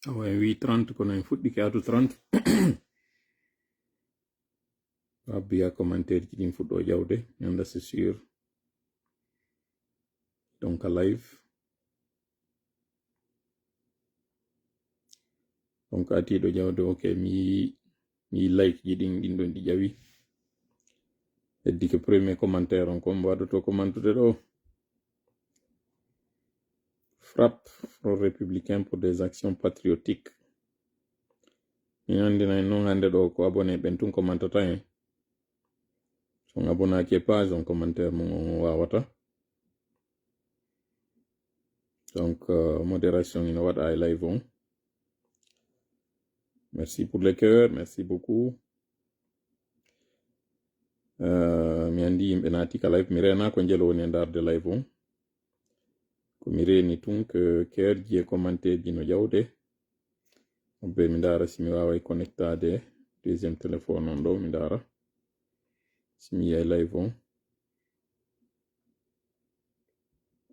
Ouais, 8h30 qu'on a un foot, à 30. Bien commentaire qui dit foot au Yaoudé, c'est sûr. Donc, à live. Donc, à titre de Yaoudé, ok, mi like, qui dit Yaoui. Et dit que premier commentaire, on combat de tout commentaire. Frappe pro-républicain pour des actions patriotiques. Ñande na non hande do ko abonné ben tun commentateur hein. Son abonné ke page on commentaire mon wawata. Donc modération ina wada ay live on. Merci pour les cœurs, merci beaucoup. Mi andi yimɓe naati ka live mi rena ko jelo woni darde live on. Ko mi reni tun que cœur ji e commentaire ji no jawde. Be mi dara si mi wawa connectade deuxième téléphone on do mi dara. Si mi yay live on.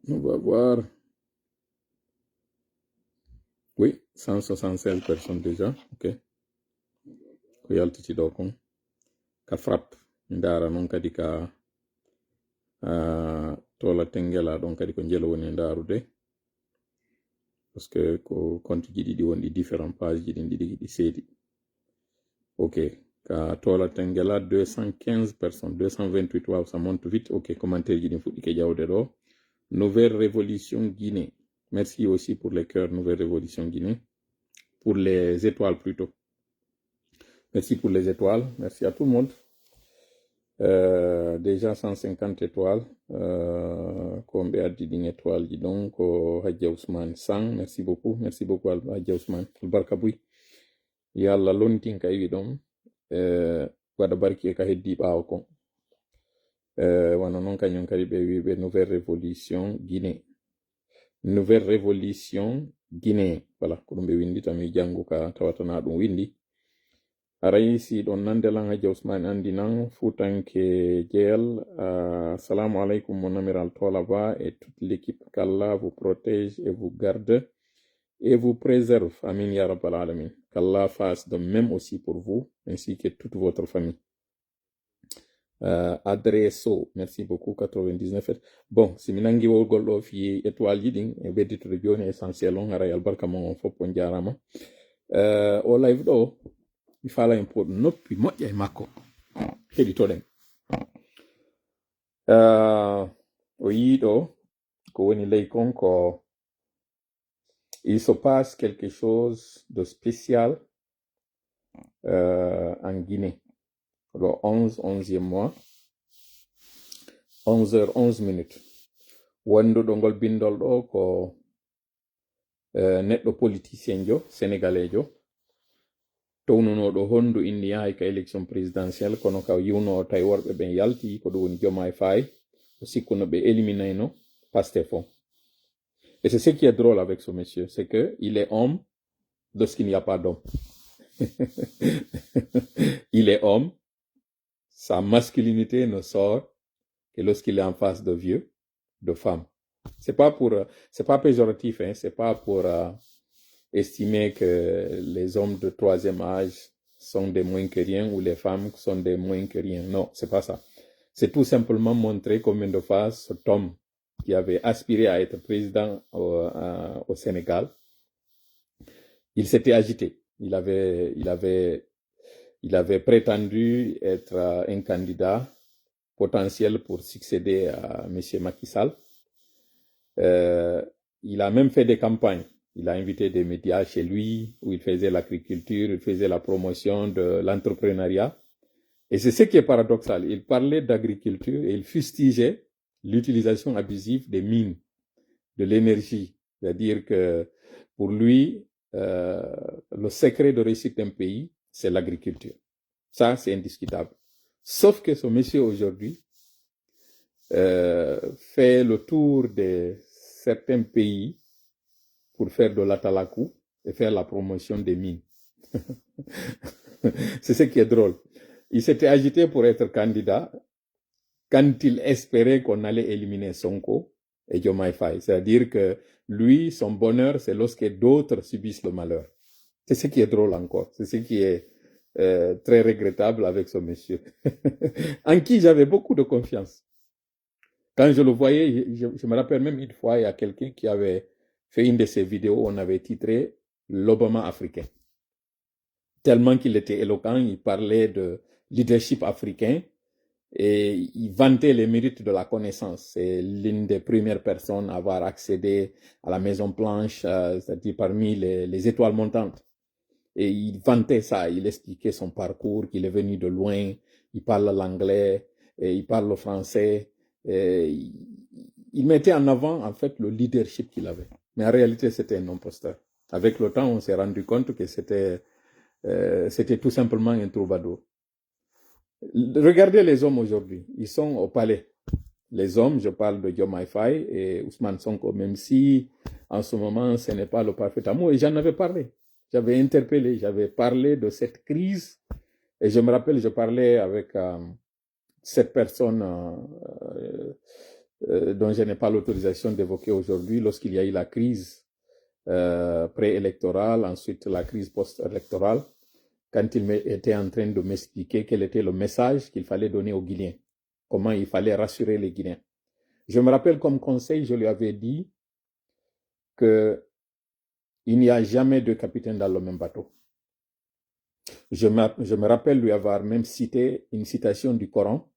On va voir. Oui, 176 personnes déjà. Ok. Ko yaltiti do kon. Ka frappe. Ndara non kadi ka tola tengela don kadi ko jelo woni ndarude. Parce que ko compte ji ɗiɗi woni différents page ji ɗin ɗiɗi seedi. Ok. Ka tola tengela 215 personnes, 228 wow, ça monte vite. Ok, commentaire ji ɗin fuɗɗi ke jawde ɗo. Nouvelle Révolution Guinée. Merci aussi pour les cœurs, Nouvelle Révolution Guinée. Pour les étoiles plutôt. Merci pour les étoiles. Merci à tout le monde. Déjà 150 étoiles. Combien a dit étoiles, dis donc, Hadja Ousmane 100. Merci beaucoup Hadja Ousmane. Barkaboui. Yalla lontin ka yi don. Wada barki ka heddi bawo kon. Wana non ka kadi be Nouvelle Révolution Guinée. Nouvelle Révolution Guinée. Voilà, ko be windi tami jangu ka tawatana dum windi. Raisi don nandelan Hadja Ousmane andi nan futanke jeel. Assalamu alaikum mon amiral Tolava et toute l'équipe, qu'Allah vous protège et vous garde et vous préserve. Amin ya rabbal alamin. Qu'Allah fasse de même aussi pour vous ainsi que toute votre famille. Adresso, merci beaucoup 99. Bon, si minangi wol do fi étoile yi din e beddito de joni essentiel on ara albarka mon foppo jarama. O live do il fala un po' noppi moƴƴa e makko heɗitoɗen o yiiɗo ko woni ley kon ko il se passe quelque chose de spécial en Guinée le 11e mois 11h11 wanduɗo ngol bindol ɗo ko neɗɗo politicien jo sénégalais jo townunoɗo hondu inni yahay ka élection présidentielle kono ka yiwno tawi worɓe ɓen yalti ko ɗum woni Diomaye Faye o sikkuno ɓe éliminayno Pastef on. Et c'est ce qui est drôle avec ce monsieur, c'est que il est homme lorsqu'il n'y a pas d'homme. Il est homme, sa masculinité ne sort que lorsqu'il est en face de vieux, de femmes. C'est pas péjoratif, hein, c'est pas pour estimer que les hommes de troisième âge sont des moins que rien ou les femmes sont des moins que rien. Non, c'est pas ça. C'est tout simplement montrer combien de fois cet homme qui avait aspiré à être président au Sénégal, il s'était agité. Il avait prétendu être un candidat potentiel pour succéder à M. Macky Sall. Il a même fait des campagnes. Il a invité des médias chez lui où il faisait l'agriculture, il faisait la promotion de l'entrepreneuriat. Et c'est ce qui est paradoxal. Il parlait d'agriculture et il fustigeait l'utilisation abusive des mines, de l'énergie. C'est-à-dire que pour lui, le secret de réussite d'un pays, c'est l'agriculture. Ça, c'est indiscutable. Sauf que ce monsieur aujourd'hui fait le tour de certains pays pour faire de l'atalakou et faire la promotion des mines. C'est ce qui est drôle. Il s'était agité pour être candidat quand il espérait qu'on allait éliminer Sonko et Diomaye Faye. C'est-à-dire que lui, son bonheur, c'est lorsque d'autres subissent le malheur. C'est ce qui est drôle encore. C'est ce qui est très regrettable avec ce monsieur, en qui j'avais beaucoup de confiance. Quand je le voyais, je me rappelle même une fois, il y a quelqu'un qui avait fait une de ses vidéos, on avait titré l'Obama africain. Tellement qu'il était éloquent, il parlait de leadership africain et il vantait les mérites de la connaissance. C'est l'une des premières personnes à avoir accédé à la Maison Blanche, c'est-à-dire parmi les étoiles montantes. Et il vantait ça, il expliquait son parcours, qu'il est venu de loin, il parle l'anglais, il parle le français. Il mettait en avant, en fait, le leadership qu'il avait. Mais en réalité, c'était un imposteur. Avec le temps, on s'est rendu compte que c'était tout simplement un troubadour. Regardez les hommes aujourd'hui, ils sont au palais. Les hommes, je parle de Diomaye Faye et Ousmane Sonko, même si en ce moment, ce n'est pas le parfait amour. Et j'en avais parlé. J'avais interpellé, j'avais parlé de cette crise. Et je me rappelle, je parlais avec cette personne dont je n'ai pas l'autorisation d'évoquer aujourd'hui, lorsqu'il y a eu la crise préélectorale, ensuite la crise post-électorale, quand il était en train de m'expliquer quel était le message qu'il fallait donner aux Guinéens, comment il fallait rassurer les Guinéens. Je me rappelle comme conseil, je lui avais dit qu'il n'y a jamais deux capitaines dans le même bateau. Je me rappelle lui avoir même cité une citation du Coran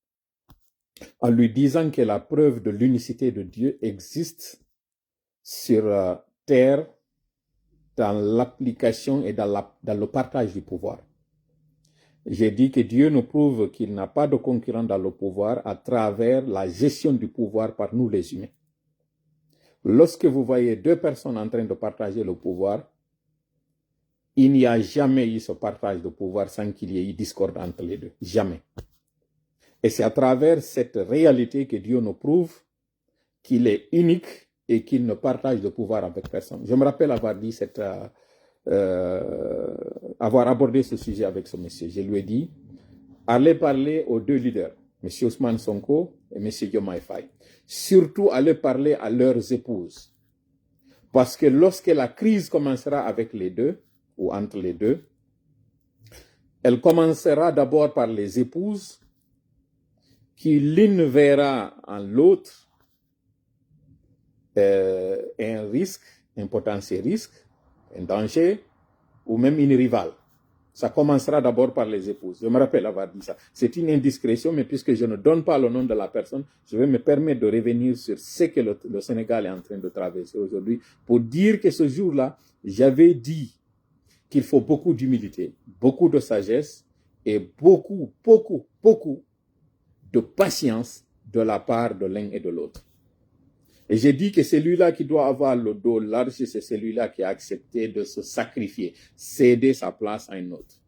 en lui disant que la preuve de l'unicité de Dieu existe sur terre dans l'application et dans le partage du pouvoir. J'ai dit que Dieu nous prouve qu'il n'a pas de concurrent dans le pouvoir à travers la gestion du pouvoir par nous les humains. Lorsque vous voyez deux personnes en train de partager le pouvoir, il n'y a jamais eu ce partage de pouvoir sans qu'il y ait eu discorde entre les deux. Jamais. Et c'est à travers cette réalité que Dieu nous prouve qu'il est unique et qu'il ne partage de pouvoir avec personne. Je me rappelle avoir dit avoir abordé ce sujet avec ce monsieur. Je lui ai dit, allez parler aux deux leaders, M. Ousmane Sonko et M. Diomaye Faye. Surtout, allez parler à leurs épouses. Parce que lorsque la crise commencera avec les deux, ou entre les deux, elle commencera d'abord par les épouses, qui l'une verra en l'autre un risque, un potentiel risque, un danger, ou même une rivale. Ça commencera d'abord par les épouses. Je me rappelle avoir dit ça. C'est une indiscrétion, mais puisque je ne donne pas le nom de la personne, je vais me permettre de revenir sur ce que le Sénégal est en train de traverser aujourd'hui pour dire que ce jour-là, j'avais dit qu'il faut beaucoup d'humilité, beaucoup de sagesse et beaucoup de patience de la part de l'un et de l'autre. Et j'ai dit que celui-là qui doit avoir le dos large, c'est celui-là qui a accepté de se sacrifier, céder sa place à un autre.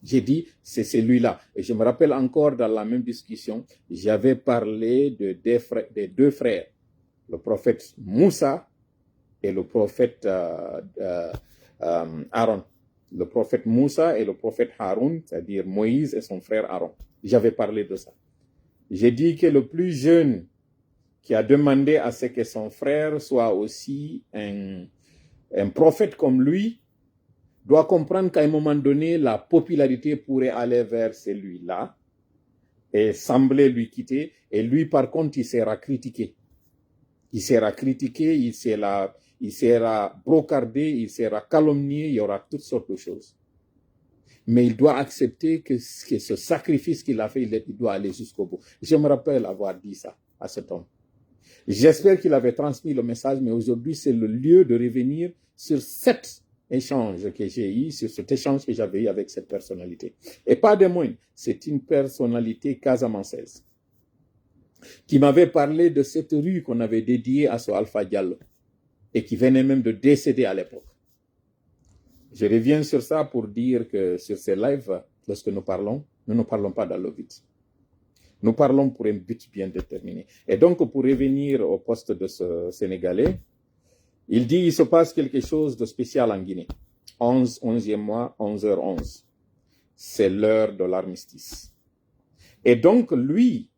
J'ai dit, c'est celui-là. Et je me rappelle encore dans la même discussion, j'avais parlé des deux frères, le prophète Moussa et le prophète Aaron. Le prophète Moussa et le prophète Haroun, c'est-à-dire Moïse et son frère Aaron. J'avais parlé de ça. J'ai dit que le plus jeune qui a demandé à ce que son frère soit aussi un prophète comme lui, doit comprendre qu'à un moment donné, la popularité pourrait aller vers celui-là et sembler lui quitter. Et lui, par contre, il sera critiqué. Il sera critiqué, il sera brocardé, il sera calomnié, il y aura toutes sortes de choses. Mais il doit accepter que ce sacrifice qu'il a fait, il doit aller jusqu'au bout. Je me rappelle avoir dit ça à cet homme. J'espère qu'il avait transmis le message, mais aujourd'hui, c'est le lieu de revenir sur cet échange que j'ai eu, sur cet échange que j'avais eu avec cette personnalité. Et pas de moins, c'est une personnalité casamançaise qui m'avait parlé de cette rue qu'on avait dédiée à ce Alpha Diallo et qui venait même de décéder à l'époque. Je reviens sur ça pour dire que sur ces lives, lorsque nous ne parlons pas dans le vide. Nous parlons pour un but bien déterminé. Et donc, pour revenir au poste de ce Sénégalais, il dit il se passe quelque chose de spécial en Guinée. 11e mois, 11h11. C'est l'heure de l'armistice. Et donc, lui,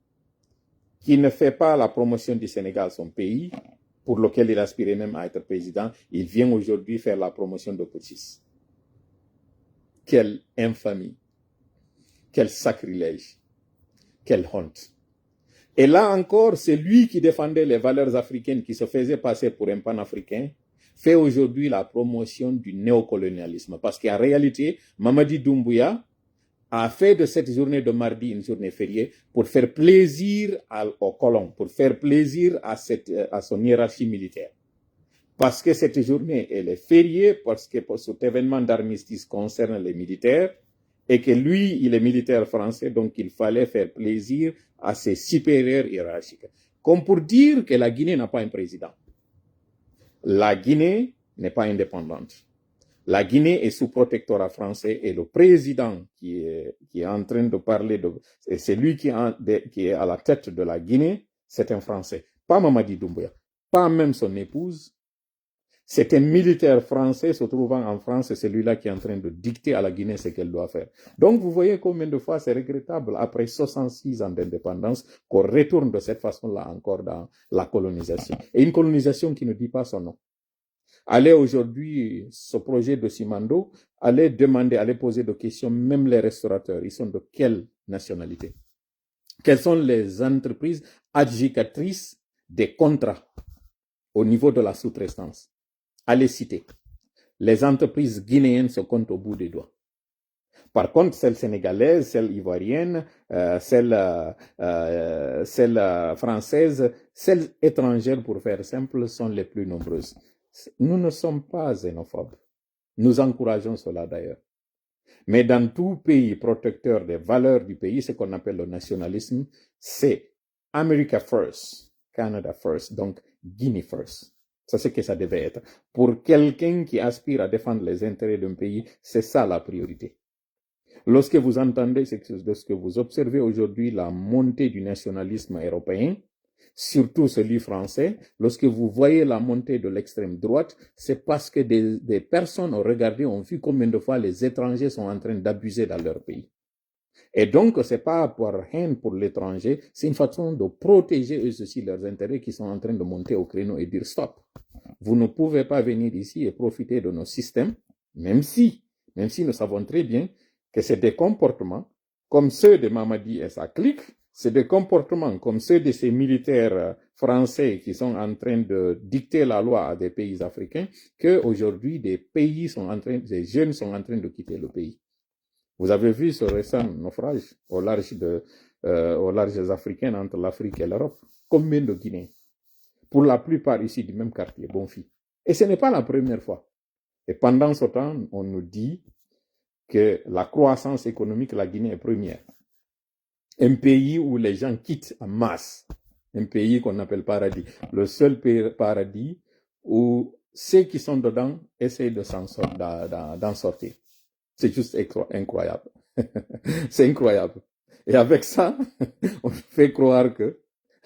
qui ne fait pas la promotion du Sénégal, son pays, pour lequel il aspirait même à être président, il vient aujourd'hui faire la promotion de Putschis. Quelle infamie, quel sacrilège, quelle honte. Et là encore, c'est lui qui défendait les valeurs africaines, qui se faisait passer pour un panafricain, fait aujourd'hui la promotion du néocolonialisme. Parce qu'en réalité, Mamadi Doumbouya a fait de cette journée de mardi une journée fériée pour faire plaisir aux colons, pour faire plaisir à son hiérarchie militaire. Parce que cette journée, elle est fériée, parce que cet événement d'armistice concerne les militaires, et que lui, il est militaire français, donc il fallait faire plaisir à ses supérieurs hiérarchiques. Comme pour dire que la Guinée n'a pas un président. La Guinée n'est pas indépendante. La Guinée est sous protectorat français et le président qui est en train de parler, c'est lui qui est à la tête de la Guinée, c'est un Français. Pas Mamadi Doumbouya, pas même son épouse. C'est un militaire français se trouvant en France, c'est celui-là qui est en train de dicter à la Guinée ce qu'elle doit faire. Donc vous voyez combien de fois c'est regrettable, après 66 ans d'indépendance, qu'on retourne de cette façon-là encore dans la colonisation. Et une colonisation qui ne dit pas son nom. Allez aujourd'hui, ce projet de Simando, allez demander, allez poser des questions, même les restaurateurs, ils sont de quelle nationalité? Quelles sont les entreprises adjudicatrices des contrats au niveau de la sous-traitance? Allez citer. Les entreprises guinéennes se comptent au bout des doigts. Par contre, celles sénégalaises, celles ivoiriennes, celles françaises, celles étrangères, pour faire simple, sont les plus nombreuses. Nous ne sommes pas xénophobes. Nous encourageons cela d'ailleurs. Mais dans tout pays protecteur des valeurs du pays, ce qu'on appelle le nationalisme, c'est America First, Canada First, donc Guinea First. C'est ce que ça devait être. Pour quelqu'un qui aspire à défendre les intérêts d'un pays, c'est ça la priorité. Lorsque vous entendez, lorsque vous observez aujourd'hui la montée du nationalisme européen, surtout celui français, lorsque vous voyez la montée de l'extrême droite, c'est parce que des personnes ont regardé, ont vu combien de fois les étrangers sont en train d'abuser dans leur pays. Et donc, c'est pas par haine pour l'étranger, c'est une façon de protéger eux aussi leurs intérêts qui sont en train de monter au créneau et dire stop. Vous ne pouvez pas venir ici et profiter de nos systèmes, même si nous savons très bien que c'est des comportements comme ceux de Mamadi et sa clique, c'est des comportements comme ceux de ces militaires français qui sont en train de dicter la loi à des pays africains, qu'aujourd'hui des jeunes sont en train de quitter le pays. Vous avez vu ce récent naufrage aux larges africaines entre l'Afrique et l'Europe. Combien de Guinéens? Pour la plupart ici du même quartier, Bonfi. Et ce n'est pas la première fois. Et pendant ce temps, on nous dit que la croissance économique, la Guinée est première. Un pays où les gens quittent en masse. Un pays qu'on appelle paradis. Le seul paradis où ceux qui sont dedans essayent d'en sortir. C'est juste incroyable. C'est incroyable. Et avec ça, on fait croire que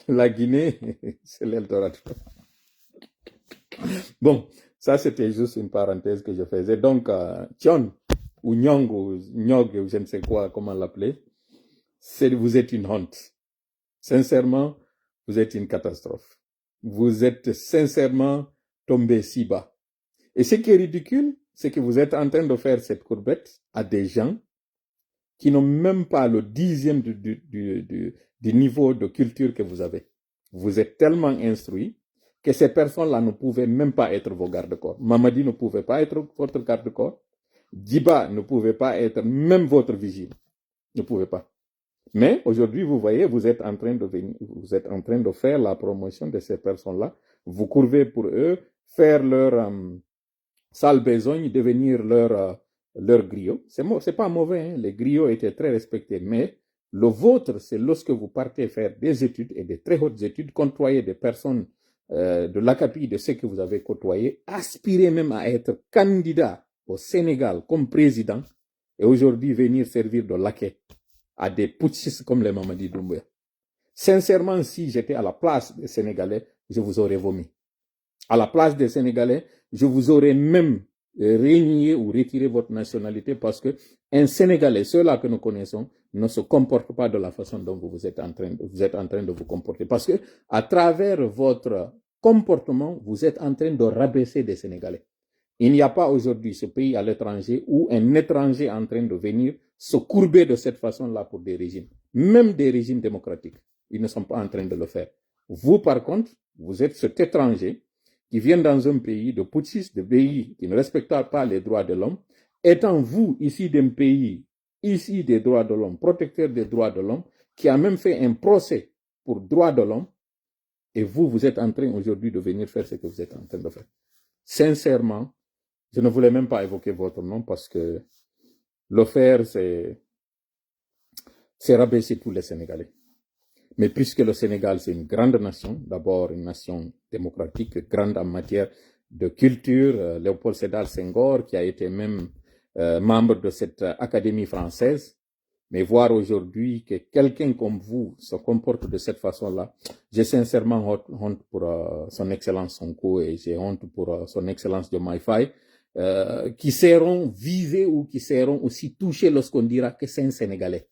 la Guinée, c'est l'Eldorado. Bon, ça c'était juste une parenthèse que je faisais. Donc, Thion, ou Nyong, ou Nyog, ou je ne sais quoi, comment l'appeler, vous êtes une honte. Sincèrement, vous êtes une catastrophe. Vous êtes sincèrement tombé si bas. Et ce qui est ridicule, c'est que vous êtes en train de faire cette courbette à des gens qui n'ont même pas le 10e du niveau de culture que vous avez. Vous êtes tellement instruits que ces personnes-là ne pouvaient même pas être vos garde-corps. Mamadi ne pouvait pas être votre garde-corps. Djiba ne pouvait pas être même votre vigile. Ne pouvait pas. Mais aujourd'hui, vous voyez, vous êtes en train de faire la promotion de ces personnes-là. Vous courvez pour eux, faire leur sale besogne, devenir leur griot. C'est pas mauvais, hein? Les griots étaient très respectés, mais le vôtre, c'est lorsque vous partez faire des études et des très hautes études, côtoyer des personnes de l'ACAPI, de ceux que vous avez côtoyés, aspirer même à être candidat au Sénégal comme président, et aujourd'hui venir servir de laquais à des putschistes comme les Mamadi Doumbouya. Sincèrement, si j'étais à la place des Sénégalais, je vous aurais vomi. À la place des Sénégalais, je vous aurais même renié ou retiré votre nationalité parce que un Sénégalais, ceux-là que nous connaissons, ne se comporte pas de la façon dont vous êtes en train de vous comporter. Parce que à travers votre comportement, vous êtes en train de rabaisser des Sénégalais. Il n'y a pas aujourd'hui ce pays à l'étranger où un étranger est en train de venir se courber de cette façon-là pour des régimes. Même des régimes démocratiques, ils ne sont pas en train de le faire. Vous, par contre, vous êtes cet étranger qui vient dans un pays de putschistes, de pays qui ne respectent pas les droits de l'homme, étant vous, ici d'un pays, ici des droits de l'homme, protecteur des droits de l'homme, qui a même fait un procès pour droits de l'homme, et vous êtes en train aujourd'hui de venir faire ce que vous êtes en train de faire. Sincèrement, je ne voulais même pas évoquer votre nom parce que le faire, c'est rabaisser tous les Sénégalais. Mais puisque le Sénégal, c'est une grande nation, d'abord une nation démocratique, grande en matière de culture, Léopold Sédar Senghor, qui a été même membre de cette académie française, mais voir aujourd'hui que quelqu'un comme vous se comporte de cette façon-là, j'ai sincèrement honte pour son excellence Sonko et j'ai honte pour son excellence Diomaye Faye, qui seront visés ou qui seront aussi touchés lorsqu'on dira que c'est un Sénégalais.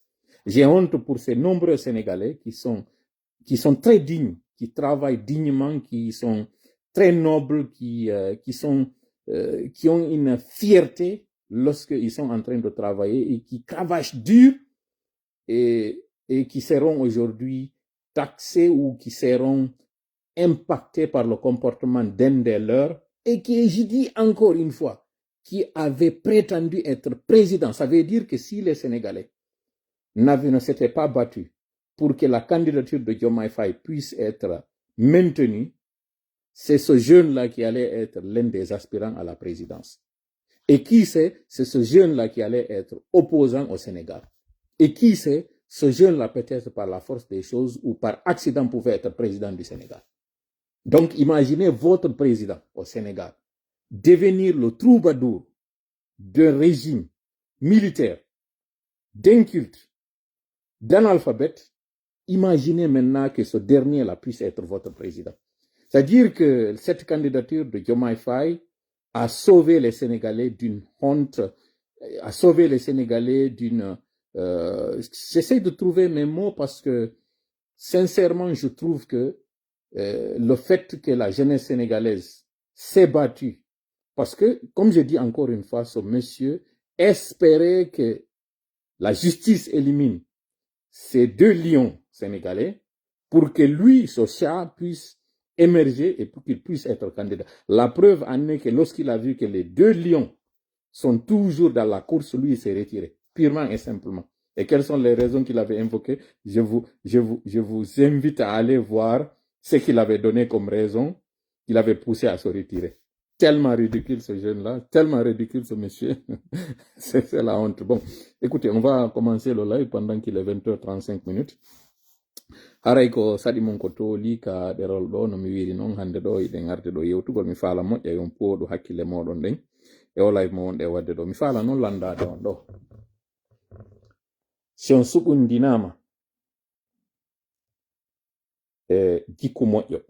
J'ai honte pour ces nombreux Sénégalais qui sont très dignes, qui travaillent dignement, qui sont très nobles, qui ont une fierté lorsqu'ils sont en train de travailler et qui cravachent dur et qui seront aujourd'hui taxés ou qui seront impactés par le comportement d'un des leurs et qui, je dis encore une fois, qui avait prétendu être président. Ça veut dire que si les Sénégalais ne s'étaient pas battus pour que la candidature de Diomaye Faye puisse être maintenue, c'est ce jeune-là qui allait être l'un des aspirants à la présidence. Et qui sait, c'est ce jeune-là qui allait être opposant au Sénégal. Et qui sait, ce jeune-là peut-être par la force des choses ou par accident pouvait être président du Sénégal. Donc imaginez votre président au Sénégal devenir le troubadour d'un régime militaire, d'inculte, d'analphabète. Imaginez maintenant que ce dernier-là puisse être votre président. C'est-à-dire que cette candidature de Diomaye Faye a sauvé les Sénégalais d'une honte, a sauvé les Sénégalais d'une... J'essaie de trouver mes mots parce que, sincèrement, je trouve que le fait que la jeunesse sénégalaise s'est battue, parce que, comme je dis encore une fois, ce monsieur espérait que la justice élimine ces deux lions sénégalais pour que lui, ce chat, puisse émerger et pour qu'il puisse être candidat. La preuve en est que lorsqu'il a vu que les deux lions sont toujours dans la course, lui, il s'est retiré, purement et simplement. Et quelles sont les raisons qu'il avait invoquées? Je vous invite à aller voir ce qu'il avait donné comme raison qu'il avait poussé à se retirer. Tellement ridicule ce jeune-là, tellement ridicule ce monsieur. C'est la honte. Bon, écoutez, on va commencer le live pendant qu'il est 20h35. Haray ko sadi mon ko toli ka derol do no mi wiri non hande do ide ngarde do yewtugol mi fala moƴƴa yon pooɗu hakkille moɗon nden e o live mo wonde wadde do mi fala non landade on ɗo si on suɓundinama e jikku moƴƴo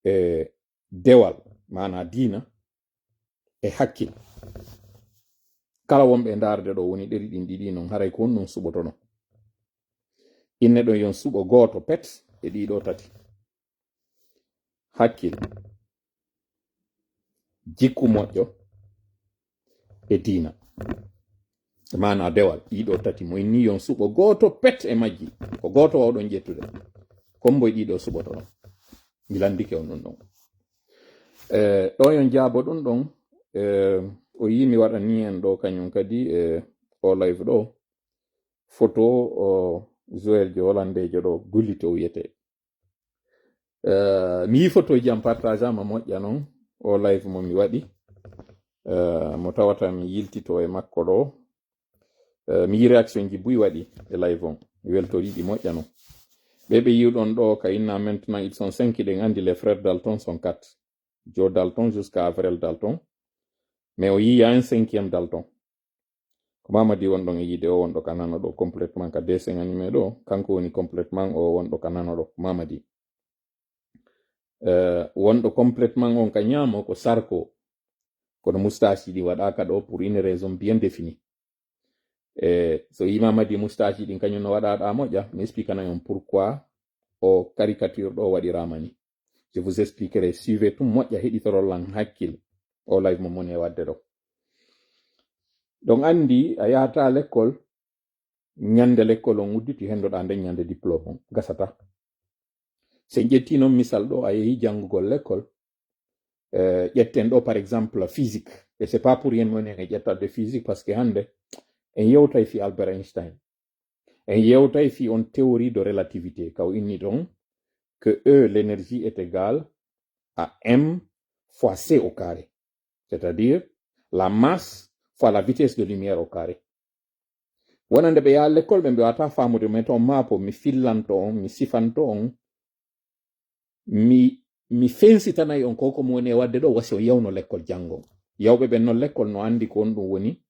e dewal mana diina e hakkil kala wonɓe darde ɗo woni ɗeri ɗin ɗiɗi non haray ko on non suɓotono inne ɗon yon suɓo goto pet e ɗiɗo tati hakkil jikku moƴƴo e diina mana dewal ɗiɗo tati mo inni yon suɓo goto pet e majji ko goto wawɗon ƴettude komboy ɗiɗo suɓotono mi landike on ɗum ɗon ɗo yon jaabo ɗum ɗon o yi mi waɗani en ɗo kañum kadi o live ɗo photo o Joel Jolandejo ɗo gullito wiyete mi yi photo ji am partage ama moƴƴa noon o live mo mi waɗi mo tawata mi yiltito e makko ɗo mi yi réaction ji buy waɗi e live on mi weltoriɗi moƴƴa noon ɓe yiwɗon ɗo ka inna maintenant ils sont 5 ɗen andi les frères Dalton sont 4 Joe Dalton jusqu'à Avril Dalton mais o yi un 5e Dalton ko mamadi wonɗon e yide o wonɗo ka nano ɗo complètement ka dessin animé ɗo kanko woni complètement o wonɗo ka nano ɗo mamadi wonɗo complètement on ka ñaamo ko Sarko kono moustache ɗi waɗaka ɗo pour une raison bien définie so yi mamadi moustache ɗin kañum no waɗaɗa moƴƴa mi expliquana on pourquoi o caricature ɗo waɗirama ni Je vous expliquerai. Suivez tout moƴƴa heɗitorol lan hakkil o live mo moni e wadde ɗo. Donc andi a yahata l'école, ñande l'école on udditi hendoɗa nden ñande diplôme on gasata. Se ƴetti noon misal ɗo a yehi jangugol l'école, ƴetten ɗo par exemple physique, et c'est pas pour rien woni en ƴettade physique parce que hande en yewtay fi Albert Einstein, en yewtay fi on théorie de relativité kaw inni ɗon que E, l'énergie est égale à M fois C au carré, c'est-à-dire la masse fois la vitesse de lumière au carré. Wonande ɓe yaha l'école ɓe mbewata famude mais to mapo mi fillanto on, mi sifanto on, mi fensitanayi on ko mo woni e wadde ɗo wasi o yawno l'école jango. Yawɓe ɓen non l'école no andi ko on ɗum woni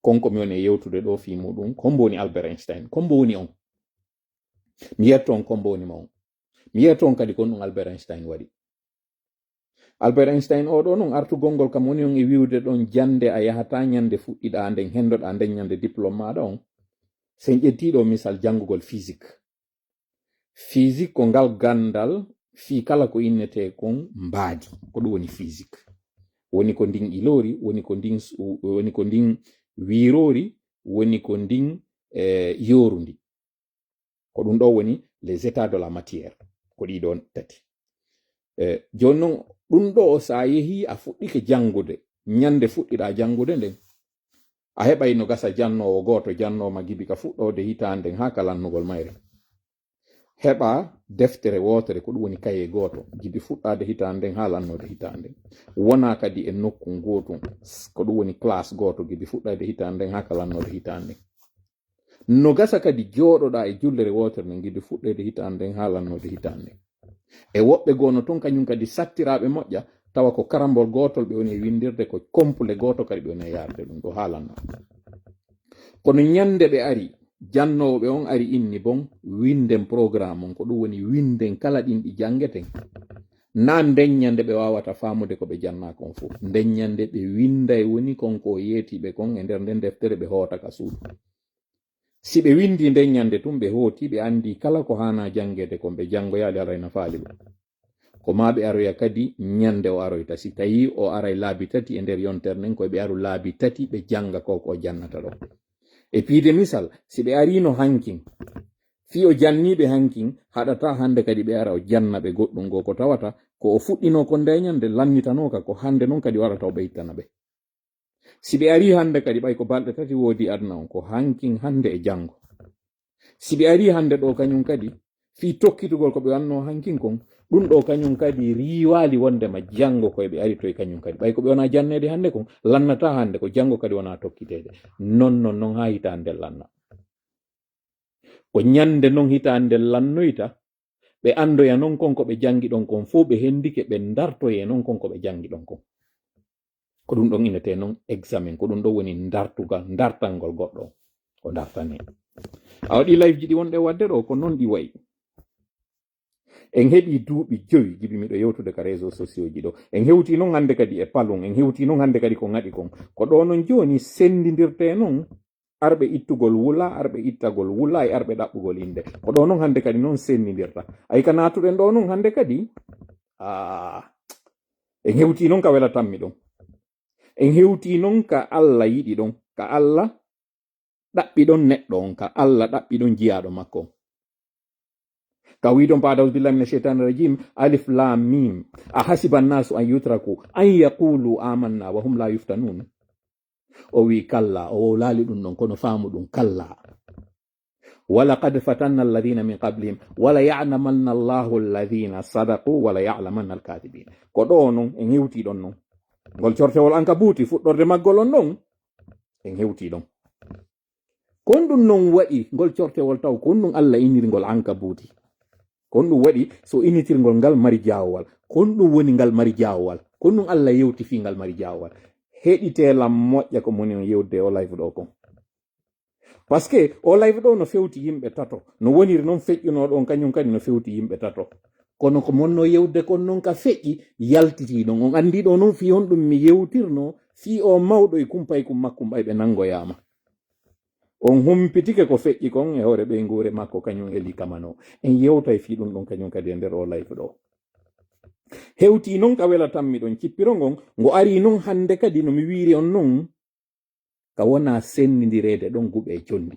konko mi woni e yewtude ɗo fi muɗum kombo woni Albert Einstein, kombo woni on. Mi yetto on kombo woni ma on. Mi yetto on kadi kon ɗum Albert Einstein waɗi. Albert Einstein o ɗo non artugol ngol kam woni on e wiwde ɗon jande a yahata ñande fuɗɗiɗa nden hendoɗa nden ñande diplôme maɗa on. Sen ƴettiɗo misal jangugol physique. Physique ko ngal gandal fi kala ko innete kon mbaadi ko ɗum woni physique. Woni ko ndin ilori, woni ko ndin wirori, woni ko ndin yorundi. Ko ɗum ɗo woni les états de la matière ko ɗiɗon tati. Joni non ɗum ɗo sa yehi a fuɗɗike jangude ñande fuɗɗiɗa jangude nden a heɓay no gasa jannowo goto jannoma gibi ka fuɗɗode hitanden ha ka lannugol mayre. Heɓa deftere wotere ko ɗum woni kaye goto gibi fuɗɗade hitanden ha lannode hitanden. Wona kadi e nokku gotum ko ɗum woni classe goto gibi fuɗɗade hitanden ha ka lannode hitanden. No gasa kadi joɗoɗa e jullere wotere nden gibi fuɗɗede hitanden ha lannode hitanden. E woɓɓe gono ton kañum kadi sattiraɓe moƴƴa tawa ko karambol gotol ɓe woni e windirde ko compule goto kadi ɓe woni e yarde ɗum ɗo haalanno. Kono ñande ɓe ari jannoɓe on ari inni bon winden programme on ko ɗum woni winden kala ɗin ɗi jangeten na nden ñande ɓe wawata famude ko ɓe janna kon fof. Nden ñande ɓe winda e woni konko yetiɓe kon e nder nden deftere ɓe hoota ka suudu. Si ɓe windi nden ñande tum ɓe hooti ɓe andi kala ko hana jangede kon ɓe jangoyali arayna faali ɓe. Ko ma ɓe aroya kadi ñande o aroyta si tawi o aray laabi tati e nder yontere nden koye ɓe aru laabi tati ɓe janga ko jannata ɗo. E piide misal si ɓe arino hankin fi o janniɓe hankin haɗata hande kadi ɓe ara o janna ɓe goɗɗum go ko tawata ko o fuɗɗino ko nde ñande lannitanoka ko hande noon kadi warata o ɓeytana ɓe. Si ɓe ari hande kadi ɓay ko balɗe tati woodi adna on ko hankin hande e jango. Si ɓe ari hande ɗo kañum kadi fi tokkitugol ko ɓe wanno hankin kon ɗum ɗo kañum kadi riwali wondema jango koye ɓe ari toye kañum kadi ɓay ko ɓe wona jannede hande kon lannata hande ko jango kadi wona tokkitede non ha hitande lanna. Ko ñande non hitande lannoyta ɓe andoya non konko ɓe jangi ɗon kon fo ɓe hendike ɓe dartoye non konko ɓe jangi ɗon kon. Ko ɗum ɗon innete non examen, ko ɗum ɗo woni dartangol goɗɗo o dartane. A waɗi live ji ɗi wonɗe wadde ɗo ko non ɗi wayi. En heɓi duuɓi 5 jibi miɗo yewtude ka réseaux sociaux ji ɗo. En hewti non hande kadi e palon, en hewti non hande kadi ko ngaɗi kon. Ko ɗo non joni sendidirte non arɓe ittugol wula, arɓe ittagol wula e arɓe ɗaɓɓugol inde. Ko ɗo non hande kadi non sendidirta. Ay ka natuɗen ɗo non hande kadi en hewti non ka welatanmi ɗon. En hewti non ka Allah yiɗi ɗon, ka Allah ɗaɓɓi ɗon neɗɗo on, ka Allah ɗaɓɓi ɗon jiyaɗo makko. Ka wi ɗon baada billahi minash shaitani rajim alif lam mim ahasiba annasu an yutraku an yaqulu amanna wa hum la yuftanun. O wi kalla o laali ɗum ɗon kono faamu ɗum kalla. walaqad fatanna alladhina min qablihim wala ya'lamanna allahu alladhina sadaqu wala ya'lamanna alkadibin. Ko ɗo non en hewti ɗon non ngol cortewol ankabuti fuɗɗorde maggol on non en hewti ɗon. Kon ɗum non waɗi ngol cortewol taw kon ɗum Allah inirgol ankabuti. Kon ɗum waɗi so initirgol ngal mari jawowal, kon ɗum woni ngal mari jawowal, kon ɗum Allah yewti fi ngal mari jawowal. Heɗitelam moƴƴa ko moni on yewde o live ɗo kon. Par ce que o live ɗo no fewti yimɓe tato, no woniri noon feƴƴuno ɗon kañum kadi no fewti yimɓe tato. Kono ko monno yewde kon non ka feƴƴi yaltiti ɗon. On andi ɗo non fi on ɗum mi yewtirno fi o mawɗo e kumpay kum makkum ɓay ɓe nangoyama. On humpitike ko feƴƴi kon e hoore ɓeygure makko kañum eli kamano. En yewta e fi ɗum ɗon kañum kadi e nder o live ɗo. hewti non ka wela tammi ɗon cippiro ngon ngo ari non hande kadi no mi wiri on non ka wona sennidirede ɗon guɓe jondi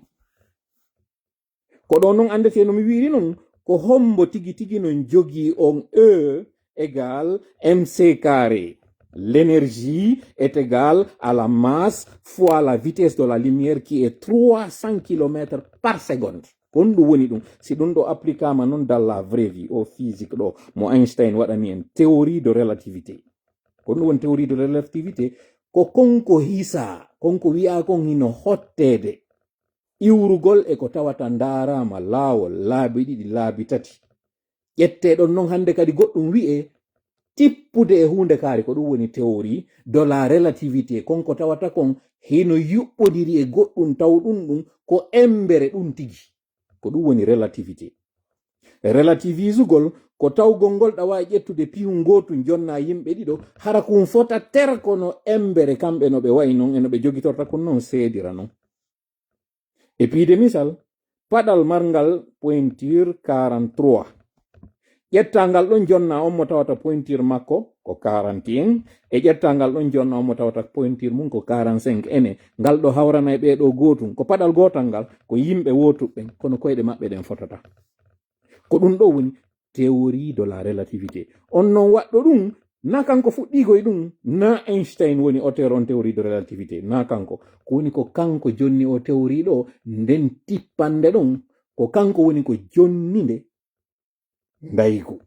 ko ɗo non andete no mi wiri non ko hombo tigi tigi non jogi on E égal mc carré. L'énergie est égale à la masse fois la vitesse de la lumière qui est 300 km par seconde. Kon ɗum woni ɗum si ɗum ɗo applicama non dans la vraie vie au physique ɗo mo Einstein waɗani en théorie de relativité. Kon ɗum woni théorie de relativité ko konko hisa konko wi'a kon hino hottede iwrugol e ko tawata ndarama laawol laabi ɗiɗi laabi tati ƴetteɗon non hande kadi goɗɗum wi'e tippude e hunde kaari ko ɗum woni théorie de la relativité konko tawata kon hino yuɓɓodiri e goɗɗum taw ɗum ko embere ɗum tigi ko ɗum woni relativité. Relativisugol ko tawgol ngol ɗa wawi ƴettude pihu gotu jonna yimɓe ɗiɗo hara kum fota ter kono embere kamɓe no ɓe wayi non e no ɓe jogitorta kon non seedira non. E piide misal paɗal marngal pointure 43 ƴettangal ɗon jonna on mo tawata pointure makko ko 41 e ƴettangal ɗon jonna on mo tawata pointure mum ko 45 ene ngal ɗo hawrana e ɓeɗo gotum ko paɗal gotal ngal ko yimɓe wotuɓɓe kono koyɗe maɓɓe ɗen fotata ko ɗum ɗo woni théorie de la relativité. On non waɗɗo ɗum na kanko fuɗɗigoy ɗum na Einstein woni auteur on théorie de relativité na kanko ko woni ko kanko jonni o théorie ɗo nden tippande ɗon ko kanko woni ko jonninde ndaygu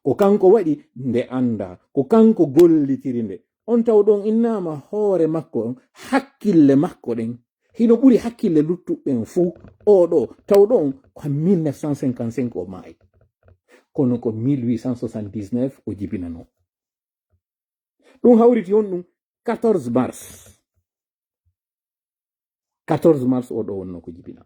ko kanko waɗi nde anda ko kanko gollitiri nde on taw ɗon innama hoore makko hakkille makko ɗen hino ɓuri hakkille luttuɓɓen fuu oɗo taw ɗon ko 1955 o maayi kono ko 1879 o jibinano ɗum hawriti on ɗum 14 mars o ɗo wonno ko jibina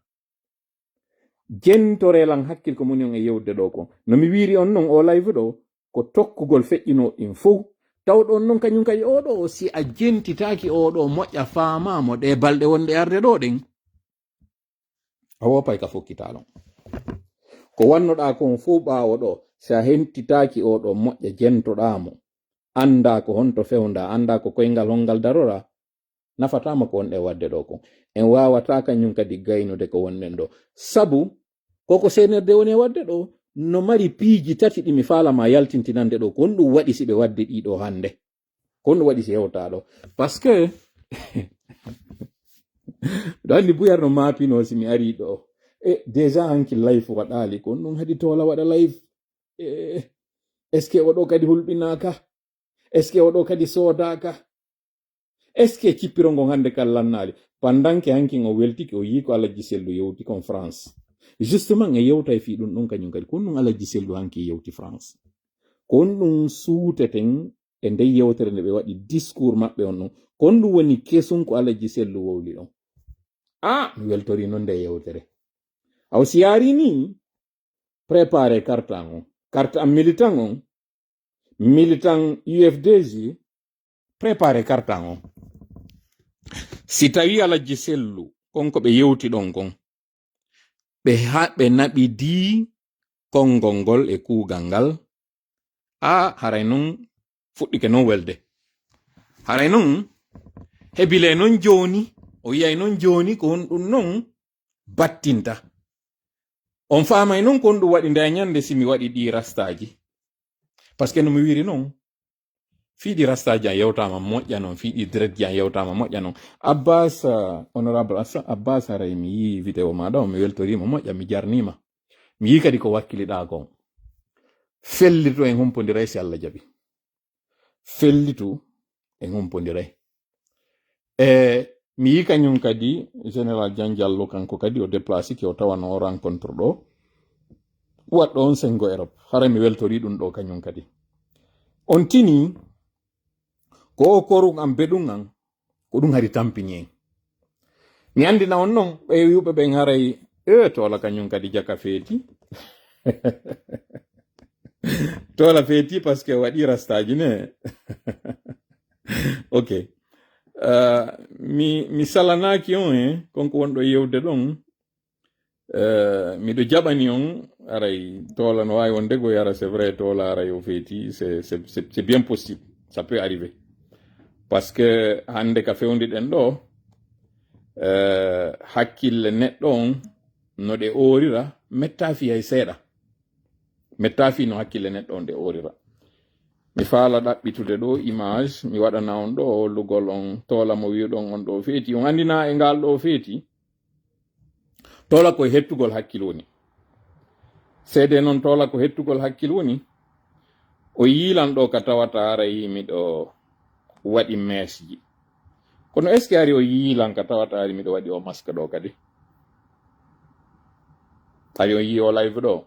jentorelan hakkil ko moni on e yewde ɗo ko no mi wiri on non o live ɗo ko tokkugol feƴƴino ɗin fof taw ɗon non kañum kadi oɗo si a jentitaki oɗo moƴƴa faamamo ɗe balɗe wonɗe arde ɗo ɗen a wopay ka fokkitalon ko wannoɗa kon fof ɓawo ɗo si a hentitaki oɗo moƴƴa jentoɗamo anda ko honto fewnda anda ko koyngal hongal darora nafatama ko wonɗe wadde ɗo kon en wawata kañum kadi gaynude ko wonɗen ɗo sabu koko senerde woni wadde ɗo no mari piiji tati ɗi mi falama yaltintinande ɗo ko ɗum waɗi si ɓe wadde ɗiɗo hande ko ɗum waɗi si hewta ɗo par ce que ɗo andi buyar no mapino si mi ari ɗo e déjà hanki life waɗali ko ɗum hadi tola waɗa life est ce que oɗo kadi hulɓinaka est ce que oɗo kadi sodaka est ce que cippirongon hande kallannali pandanke hankin o weltiki o yi ko Alhaji Sellu yewti kon France justement e yewta e fi ɗum ɗon kañum kadi kon ɗum Alhaji Sellu hanki yewti France kon ɗum suuteten e nde yewtere nde ɓe waɗi discours maɓɓe on ɗon kon ɗum woni kesum ko Alhaji Sellu wowli ɗon mi weltori noon nde yewtere aw si yaari ni préparé carte an militant UFDG préparé carte an on si tawi Alhaji Sellu konko ɓe yewti ɗon kon ɓe naɓi di konngol ngol e kuugal ngal haray non fuɗɗike non welde haray non hebile non joni o yiyay non joni ko on ɗum non battinta on faamay non kon ɗum waɗi nde ñande simi waɗi ɗi rastaji par ce que no mi wiri non fiiɗi rastaji an yewtama moƴƴa noon fiiɗi dreadji an yewtama moƴƴa noon Abbas honorable Abbas haray mi yi vidéo maɗa o mi weltorima moƴƴa mi jarnima mi yi kadi ko wakkiliɗa kon fellitu en humpodiray si Allah jaɓi fellitu en humpodiray mi yi kañum kadi général Dian Diallo kanko kadi o déplacé ki o tawano o rencontre ɗo waɗɗo on sengo Europe haray mi weltori ɗum ɗo kañum kadi on tini ko o korum am beɗum an ko ɗum hari tampini en mi andina on non ɓe yuɓe ɓen haray tola kañum kadi jaka feeti tola feeti parce que waɗi rastaji ne ok mi salanaki on konko wonɗo yewde ɗon miɗo jaɓani on aray tola no wawi wonde go yara c'est vrai tola aray o feeti c'est bien possible, ça peut arriver parce que hande ka fewdiɗen ɗo hakkille neɗɗo on no ɗe orira mettafi hay seeɗa, mettafi no hakkille neɗɗo on ɗe orira. mi faala ɗaɓɓitude ɗo image mi waɗana on ɗo hollugol on tola mo wiɗon on ɗo feeti. On andina e ngal ɗo feeti tola ko hettugol hakkil woni, seede noon tola ko hettugol hakkil woni. O yiilan ɗo ka tawata ara yimiɗo waɗi mesji, kono est ce que ari o yiilan ka tawata ari miɗo waɗi o masque ɗo kadi, ari o yi o live ɗo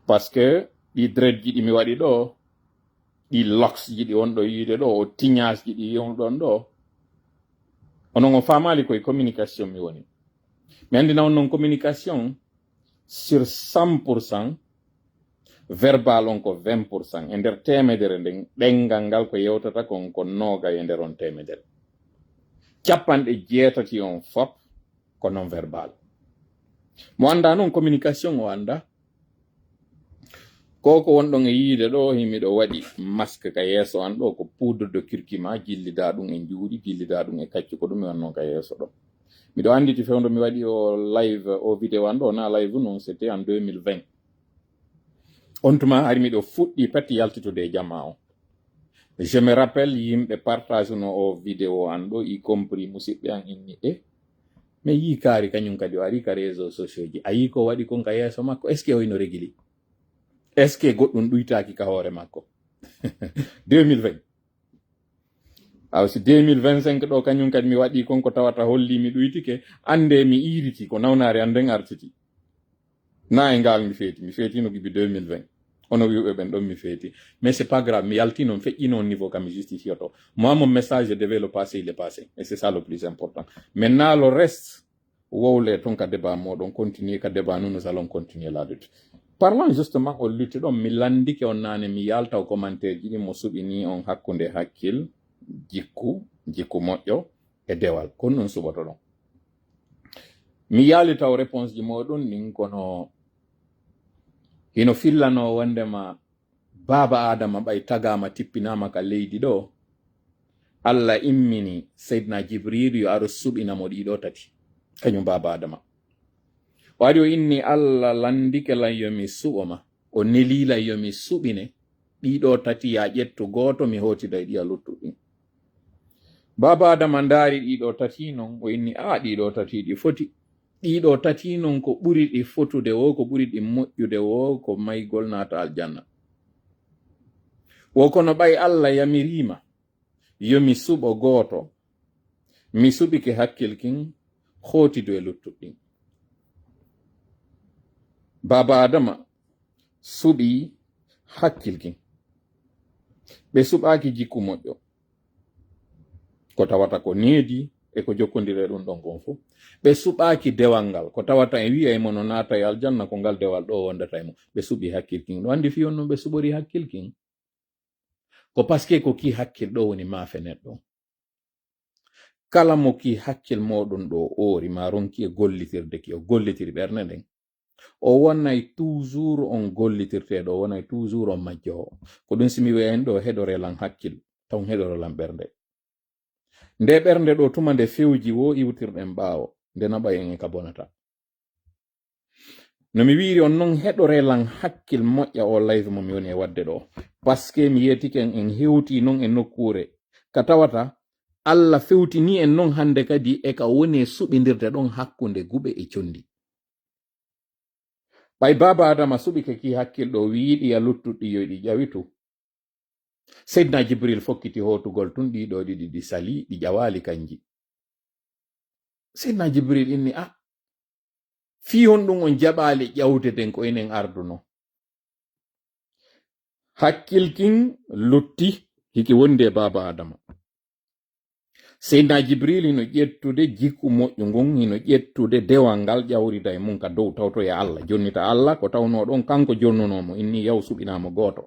parce que ɗi dread ji ɗi mi waɗi ɗo, ɗi locks ji ɗi on ɗo yiide ɗo, o tignage ji ɗi on ɗon ɗo, onon o famali koye communication mi woni. mi andina on non communication sur 100% verbal on ko 20%, e nder temedere nden ɗengal ngal ko yewtata kon ko nooga e nder on temedere. capanɗe jeetati on fop ko non verbal. mo anda noon communication o anda koko wonɗon e yiide ɗo himiɗo waɗi masque ka yeeso an ɗo ko poudre de curcuma, jillida ɗum e juuɗi, jillida ɗum e kacci, ko ɗum mi wanno ka yeeso ɗo. miɗo anditi fewndo mi waɗi o live o vidéo an ɗo na live non, c'était en 2020. on tuma ari miɗo fuɗɗi patti yaltitude e jamma o. je me rappelle yimɓe partage no o vidéo an ɗo, y compris musidɓe an inni mais yi kaari kañum kadi o ari ka réseau sociaux ji, a yi ko waɗi kon ka yeeso makko, est ce que o ino régili, est ce que goɗɗum ɗuytaki ka hoore makko. 2020 aw si 2025 ɗo kañum kadi mi waɗi konko tawata holli mi ɗuytike, ande mi iriti ko nawnare anden artiti na e ngal mi feetino gibi 2020 ono wiɓe ɓen ɗon mi feeti, mais c'est pas grave, mi yalti noon feƴƴi noon niveau kam mi justifioto. Moi mon message devait le passer, il est passé, et c'est ça le plus important. Maintenant le reste wowle ton ka débat moɗon continuer ka débat, nous allons continuer là-dessus. Parlant justement o lutte ɗon, mi landike on nane mi yalta o commentaire ji ɗi mo suɓini on hakkunde hakkil, jikku moƴƴo e dewal, kono non suɓoto ɗon. mi yaali taw réponse ji moɗon ɗin kono hino fillano wondema baba adama ɓay tagama tippinama ka leydi ɗo, allah immini seydna jibril yo aro suɓinamo ɗiɗo tati, kañum baba adama o ari o inni allah landike lan yomi suɓoma, o nelilan yomi suɓine ɗiɗo tati, ya ƴettu goto mi hotida e ɗiya luttuɗin. baba adama ndaari ɗiɗo tati non o inni ɗiɗo tati ɗi foti, ɗiɗo tati non ko ɓuri ɗi fotude wo, ko ɓuri ɗi moƴƴude wo ko maygol naata aljanna. wo kono ɓay allah yamirima yomi suɓo goto, mi suɓike hakkil kin hotido e luttuɗin. baba adama suɓi hakkil kin, ɓe suɓaki jikku moƴƴo ko tawata ko needi e ko jokkodire ɗum ɗon kon fof, ɓe suɓaki dewal ngal ko tawata e wiya e mono naata e aljanna ko ngal dewal ɗo wondata e mo, ɓe suɓi hakkil kin. ɗo andi fiyon noon ɓe suɓori hakkil kin ko paske ko ki hakkil ɗo woni maafe neɗɗo. kala mo ki hakkil moɗon ɗo oori ma ronki e gollitirde ki o gollitiri ɓernde nden, o wonay toujours on gollitirteɗo, o wonay toujours on majjowo. ko ɗum simi wiya en ɗo heɗorelan hakkil taw heɗorelan ɓernde. nde ɓernde ɗo tuma nde fewji wo iwtirɗen ɓaawo nde naɓa en e ka bonata. no mi wiiri on noon heɗorelan hakkil moƴƴa o live mo mi woni e wadde ɗo, parce que mi yetiken en hewti noon e nokkure ka tawata allah fewtini en noon hande kadi e ka woni e suɓidirde ɗon hakkunde guɓe e condi. ɓay baba adama suɓike ki hakkil ɗo wiiɗi ya luttuɗɗi yoyɗi ƴawitu, seydna jibril fokkiti hotugol tun ɗiɗo ɗiɗi ɗi sali ɗi ƴawali kanji. seydna jibril inni fi hon ɗum on jaɓali ƴawteden ko enen arduno. hakkil kin lutti hiki wonde baba adama. seydna jibril hino ƴettude jikku moƴƴu ngon, hino ƴettude dewal ngal ƴawrida e mum ka dow tawto e allah, jonnita allah ko tawno ɗon kanko jonnunomo, inni yaw suɓinamo goto.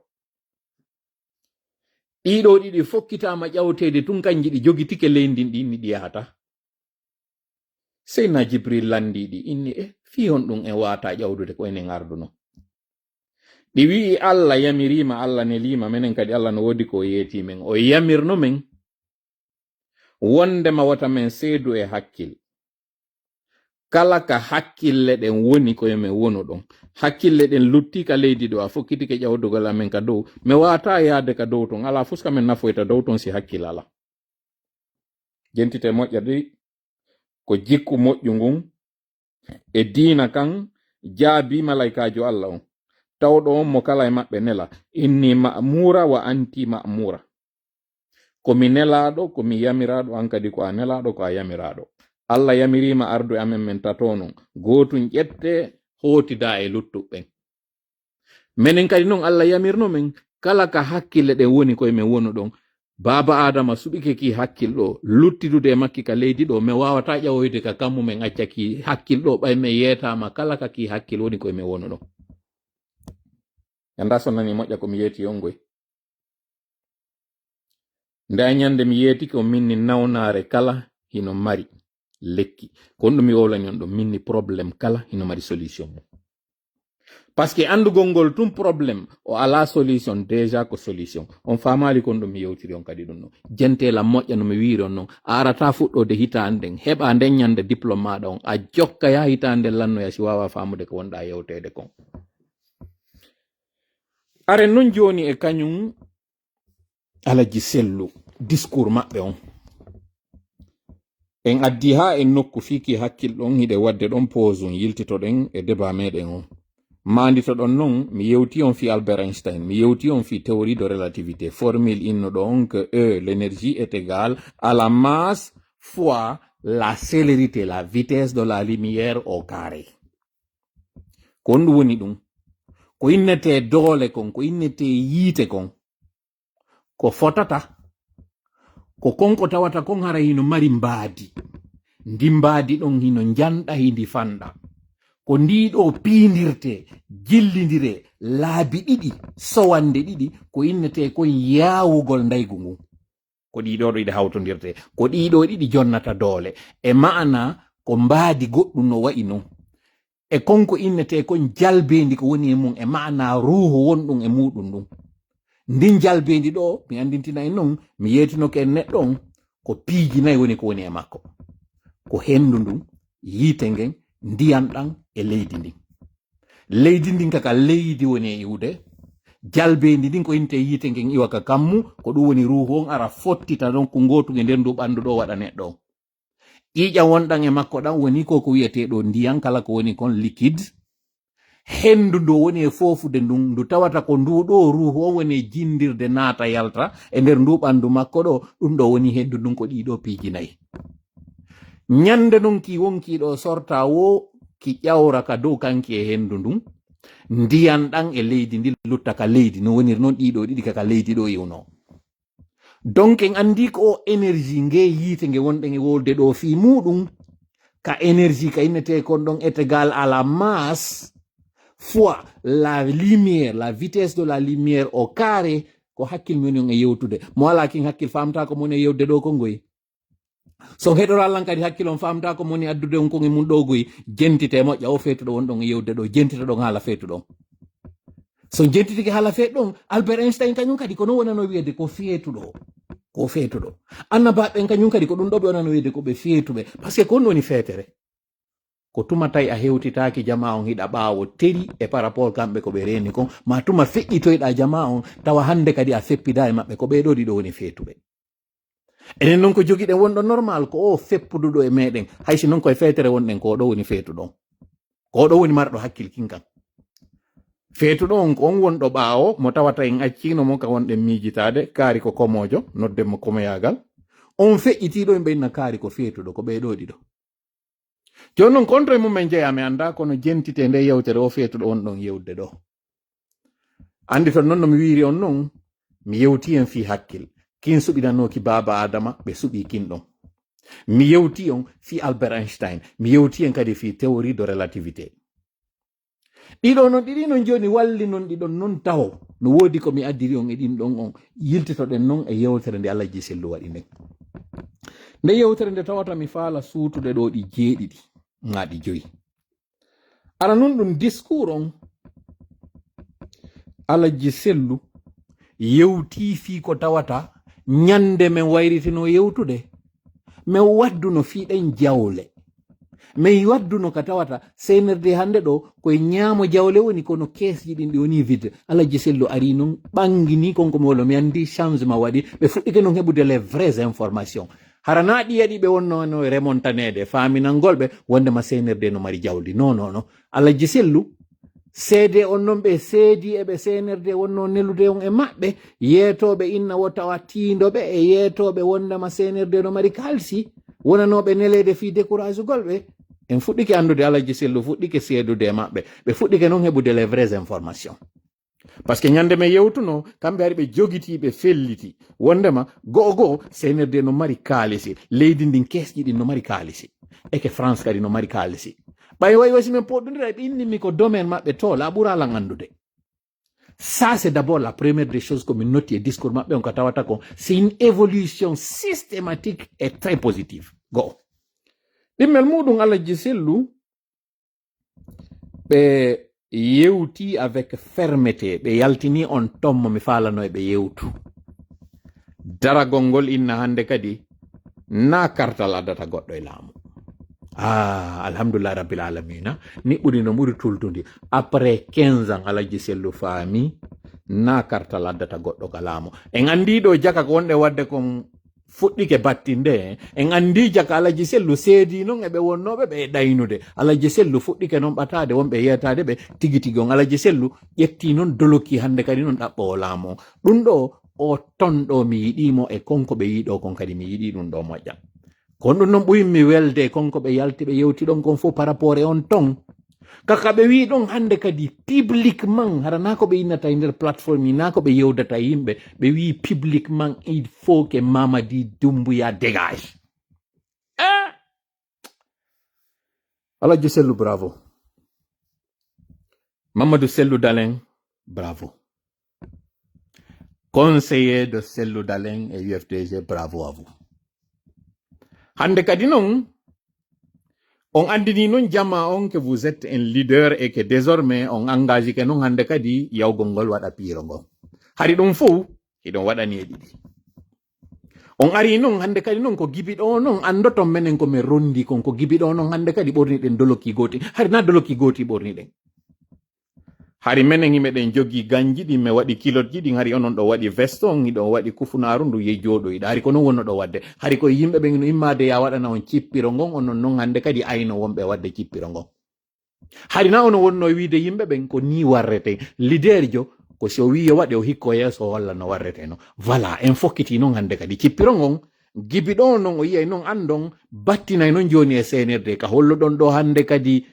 ɗiɗo ɗiɗi fokkitama ƴawtede tun kanji ɗi jogitike leydi ɗi ni ɗi yahata. seyna jibril landiɗi inni fi on ɗum wata ƴawdude ko enen arduno ɗi wi'i Allah yamirima Allah nelima menen kadi Allah no wodi ko yeeti men o yamirno men wondema wata men seedu hakkil kala ka hakkille ɗen woni koye men wono ɗon hakkille ɗen lutti ka leydi ɗo a fokkitike ƴawdugol amen ka dow mi wata yaade ka dow ton ala fuska men nafoyta dow ton si hakkil ala jentite moƴƴa ɗi ko jikku moƴƴu ngun diina kan jaabi malaikajo Allah on tawɗo on mo kala e maɓɓe nela inni ma'mura wa anti ma'mura komi nelaɗo komi yamiraɗo an kadi ko a nelaɗo ko a yamiraɗo Allah yamirima ardu amen men tato non gotum ƴette hotida e luttuɓɓen menen kadi non Allah yamirno men kala ka hakkille ɗen woni koye men wonu ɗon baba adama suɓike ki hakkilɗo luttidude makki ka leydi ɗo mi wawata ƴawoyde ka kammu men acca ki hakkilɗo ɓay men yetama kala ka ki hakkil woni koye men wonu ɗon yanda so nani moƴƴa komi yeeti yongoy nda ñande mi yeeti ko minni nawnare kala hino mari lekki kon ɗum mi wowlani on ɗo minni probléme kala hino mari solution parce que andugol ngol tum probléme o ala solution déjà ko solution on famali kon ɗum mi yewtiri on kadi ɗum no jentela moƴƴa no mi wiiri on noon a arata fuɗɗode hitanden heɓa nden ñande diplôme maɗa on a jokka ya hitande lannoya si wawa famude ko wonɗa yewtede kon are non joni e kañum alaji sellu discours maɓɓe on en addi ha en nokku fiki hakkil ɗon hiɗe wadde ɗon pose yiltitoɗen e débat meɗen on manditoɗon non mi yewti on fi Albert Einstein mi yewti on fi théorie de relativité formule innoɗo on que l'énergie est égale à la masse fois la célérité la vitesse de la lumière au carré ko on ɗum woni ɗum ko innete doole kon ko innete yiite kon ko fotata ko konko tawata kon hara hino mari mbaadi ndi mbaadi ɗon hino janɗa hindi fanda ko ndiɗo piindirte jillindire laabi ɗiɗi sowande ɗiɗi ko innete kon yaawugol ndaygu ngu ko ɗiɗo ɗo ɗiɗi hawtodirte ko ɗiɗo ɗiɗi jonnata doole e ma'ana ko mbaadi goɗɗum no wayi non e konko innete kon jalbendi ko woni e mum e ma'ana ruhu wonɗum e muɗum ɗum ndin jalbendi ɗo mi andintina en non mi yetinoke en neɗɗo on ko piiji nayi woni ko woni e makko ko hendu ndun yiite ngen ndiyam ɗan e leydi ndin kaka leydi woni e iwde jalbendi ndin ko inte yiite ngen iwa ka kammu ko ɗum woni ruhu on ara fottita ɗon ko gotuge nder ndu ɓandu ɗo waɗa neɗɗo on ƴiƴam wonɗan e makko ɗan woni ko wiyeteɗo ndiyam kala ko woni kon liquide hendu ndu woni e fofude ndun ndu tawata ko ndu ɗo ruhu on woni e jindirde naata yalta e nder ndu ɓandu makko ɗo ɗum ɗo woni hendu ndun ko ɗiɗo piiji nayi ñande non ki wonkiɗo sorta wo ki ƴawra ka dow kanki e hendu ndun ndiyam ɗan e leydi ndi lutta ka leydi no woniri noon ɗiɗo ɗiɗi kaka leydi ɗo iwno donc en andi ko énergie nge yiite nge wonɗen e wolde ɗo fi muɗum ka énergie ka innete kon ɗon est égal à la masse fois la lumière la vitesse de la lumière au carré ko hakkil moni on e yewtude mo ala kin hakkil famta ko moni e yewde ɗo ko ngoy so heɗoro Allah kadi hakkil on famta ko moni addude on ko e mum ɗo goy jentite moƴƴa o feetuɗo wonɗon e yewde ɗo jentita ɗon haala feetuɗon so jentitike haala feetuɗon Albert Einstein kañum kadi ko non wonano wiyede ko feetuɗo annabaɓen kañum kadi ko ɗum ɗo ɓe wonano wiyede ko ɓe feetuɓe par ce que ko on woni feetere ko tuma tawi a hewtitaki jama on hiɗa ɓaawo teri e par rapport kamɓe ko ɓe reni kon ma tuma feƴƴitoyɗa jama on tawa hande kadi a feppida e maɓɓe ko ɓeɗo ɗiɗo woni feetuɓe enen noon ko jogiɗen wonɗo normal ko o feppuduɗo e meɗen haysi noon koye feetere wonɗen ko ɗo woni feetuɗon ko ɗo woni marɗo hakkil kinkan feetuɗo on ko on wonɗo ɓaawo mo tawata en accino mo ka wonɗen miijitade kaari ko komojo nodden mo komoyagal on feƴƴitiɗo e ɓenna kaari ko feetuɗo ko ɓeɗo ɗiɗo joni noon contre e mumen jeeya mi anda kono jentite nde yewtere o feetuɗo on ɗon yewde ɗo andi ton noon no mi wiiri on noon mi yewti en fi hakkil kin suɓinanoki baba adama ɓe suɓi kinɗon mi yewti on fi Albert Einstein mi yewti en kadi fi théorie de relativité ɗiɗo noon ɗiɗi noon joni walli noon ɗiɗon noon taw no woodi ko mi addiri on e ɗin ɗon on yiltitoɗen noon e yewtere nde Allah ji sellu waɗi nden nde yewtere nde tawata mi faala suutude ɗo ɗi jeeɗiɗi ngaɗi joyi ara nun ɗum discours on Alhaji Sellu yewti fi ko tawata nyande men wayritino yewtude men wadduno fiiɗen jawle men wadduno ka tawata senerde hande ɗo koye ñaamo jawle woni kono keesji ɗin ɗi woni vide Alhaji Sellu ari noon ɓangini konko mi wolo mi andi changement waɗi ɓe fuɗɗike noon heɓude les vraies informations harana ɗi yaɗi ɓe wonno remontanede faminangolɓe wondema senerde no mari jawdi non Alhaji Sellu seede on noon ɓe seedi eɓe senerde wonno nelude on e maɓɓe yeetoɓe inna wo tawa tiindoɓe e yeetoɓe wondema senerde no mari kalsi wonanoɓe nelede fi décourage golɓe en fuɗɗike andude Alhaji Sellu fuɗɗike seedude e maɓɓe ɓe fuɗɗike noon heɓude les vraies informations par ce que ñande men yewtuno kamɓe ari ɓe jogiti ɓe felliti wondema go'o senerde no mari kaalisi leydi ndin kesƴi ɗin no mari kaalisi eke France kadi no mari kaalisi ɓay way wasi men poɗɗodira ɓe innimi ko domaine maɓɓe to la ɓuralan andude ça c'est d'abord la première des choses que min notti e discours maɓɓe on ko tawata ko c'est une évolution systématique et très positive go'o ɗimmel muɗum Alhaji Sellu ɓe yewti avec fermeté ɓe yaltini on tommo mi falano e ɓe yewtu daragol ngol inna hande kadi na kartal addata goɗɗo e laamu alhamdulillah rabbil alamina ni ɓuri no ɓuri tultundi après 15 ans Alhaji Sellu faami na kartal addata goɗɗo ka laamu en andi ɗo jaka ko wonɗe wadde kon fuɗɗike battinde en andi jaka Alhaji Sellu seedi noon eɓe wonnoɓe ɓe ɗaynude Alhaji Sellu fuɗɗike noon ɓatade wonɓe yetade ɓe tigi on Alhaji Sellu ƴetti noon doloki hande kadi noon ɗaɓɓo o laamu ɗum ɗo o ton ɗo mi yiɗimo e konko ɓe yiɗo kon kadi mi yiɗi ɗum ɗo moƴƴa kono ɗum noon ɓuymi welde e konko ɓe yalti ɓe yewti ɗon kon fof par rapport e on ton kaka ɓe wi ɗon hande kadi publiquement harana ko ɓe innata e nder plateforme ni na ko ɓe yewdata yimɓe ɓe wi publiquement il faut que Mamadi Doumbouya dégage Alhaji Sellu bravo Mamadou Sellu Dalen bravo conseiller de Sellu Dalen et UFDG bravo à vous hande kadi noon on andini noon jamma on que vous êtes un leader et que désormais on engage ke noon hande kadi yawgol ngol waɗa piiro ngol hari ɗum fou hiɗon waɗani e ɗiɗi on ari noon hande kadi noon ko gibiɗo noon andoton menen komin rondi kon ko gibiɗo noon hande kadi ɓorniɗen doloki goti hari na doloki goti ɓorniɗen hari menen himeɗen jogui ganji ɗi mi waɗi kilotji ɗin hari onon ɗo waɗi veste on hiɗon waɗi kufunaru ndu ye joɗoyiɗa hari ko noon wonno ɗo wadde hari koye yimɓe ɓen no immade ya waɗana on cippiro ngon onon noon hande kadi ayno wonɓe wadde cippiro ngon hari na ono wonno wiide yimɓe ɓen ko ni warrete leader jo ko so wi yo waɗe o hikko yeeso walla no warrete no voilà en fokkiti noon hande kadi cippiro ngon gibiɗo noon o yiyay noon andon battinay noon joni e senerde ka holloɗon ɗo hande kadi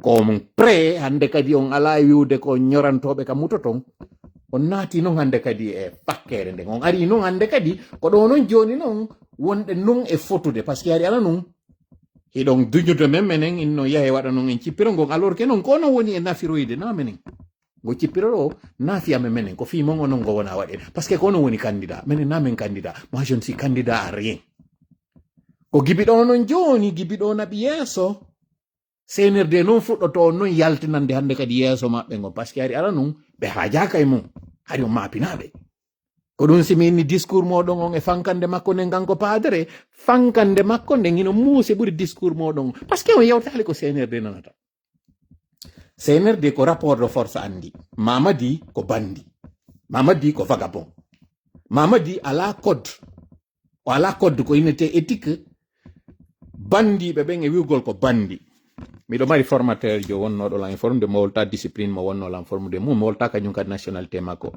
ko pré hande kadi on ala wiwde ko ñorantoɓe kam mutoton on naati noon hande kadi e fakkere nden on ari noon hande kadi ko ɗo noon joni noon wonɗe noon e fotude par ce que ari ala noon hiɗon duñude men menen inno yahe waɗa noon en cippiro ngon alors que noon ko noon woni e nafiroyde na menen go cippiro ɗo naafiyame menen ko fimon onon go wona waɗe par ce que ko noon woni candidat menen na men candidat moi je ne suis candidat à rien ko gibiɗo noon joni gibiɗo naɓi yeeso senerde noon fuɗɗoto noon yaltinande hande kadi yeeso maɓɓe ngo par ce que ari ala noon ɓe haajaka e mum hari on mapinaɓe ko ɗum simi inni discours moɗon on e fankande makko nden kanko padre fankande makko nden hino muusi ɓuri discours moɗon par ce que on yewtali ko senerde nanata senerde ko rapport de force andi Mamadi ko bandi Mamadi ko vagabond Mamadi ala code o ala code ko innete éthique bandiɓe ɓen e wiwgol ko bandi miɗo mari formateur jo wonnoɗo lan forme de mo wolta discipline mo wonno lan forme de mum mo wolta kañum kadi nationalité makko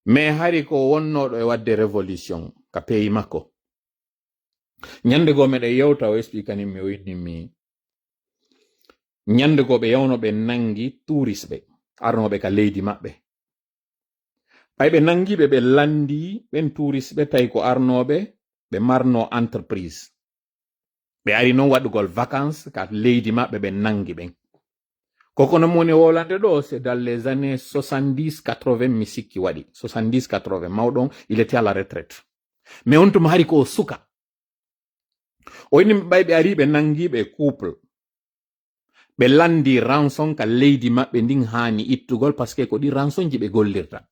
mais hari ko wonnoɗo e wadde révolution ka pays makko ñande go meɗe yewta o expliquanimi o innimi ñande go ɓe yawnoɓe nangi touriste ɓe arnoɓe ka leydi maɓɓe ɓay ɓe nangiɓe ɓe landi ɓen touriste ɓe tawi ko arnoɓe ɓe marno entreprise ɓe ari noon waɗugol vacances ka leydi maɓɓe ɓe nangi ɓen koko no moni wolande ɗo c'est dans les années 70-80 mi sikki waɗi 70-80 mawɗon il était à la retraite mais on tuma hari ko suka o inni ɓe ari ɓe nangi ɓe couple ɓe landi rançon ka leydi maɓɓe ndin hani ittugol parce que ko ɗi rançon ji ɓe gollirta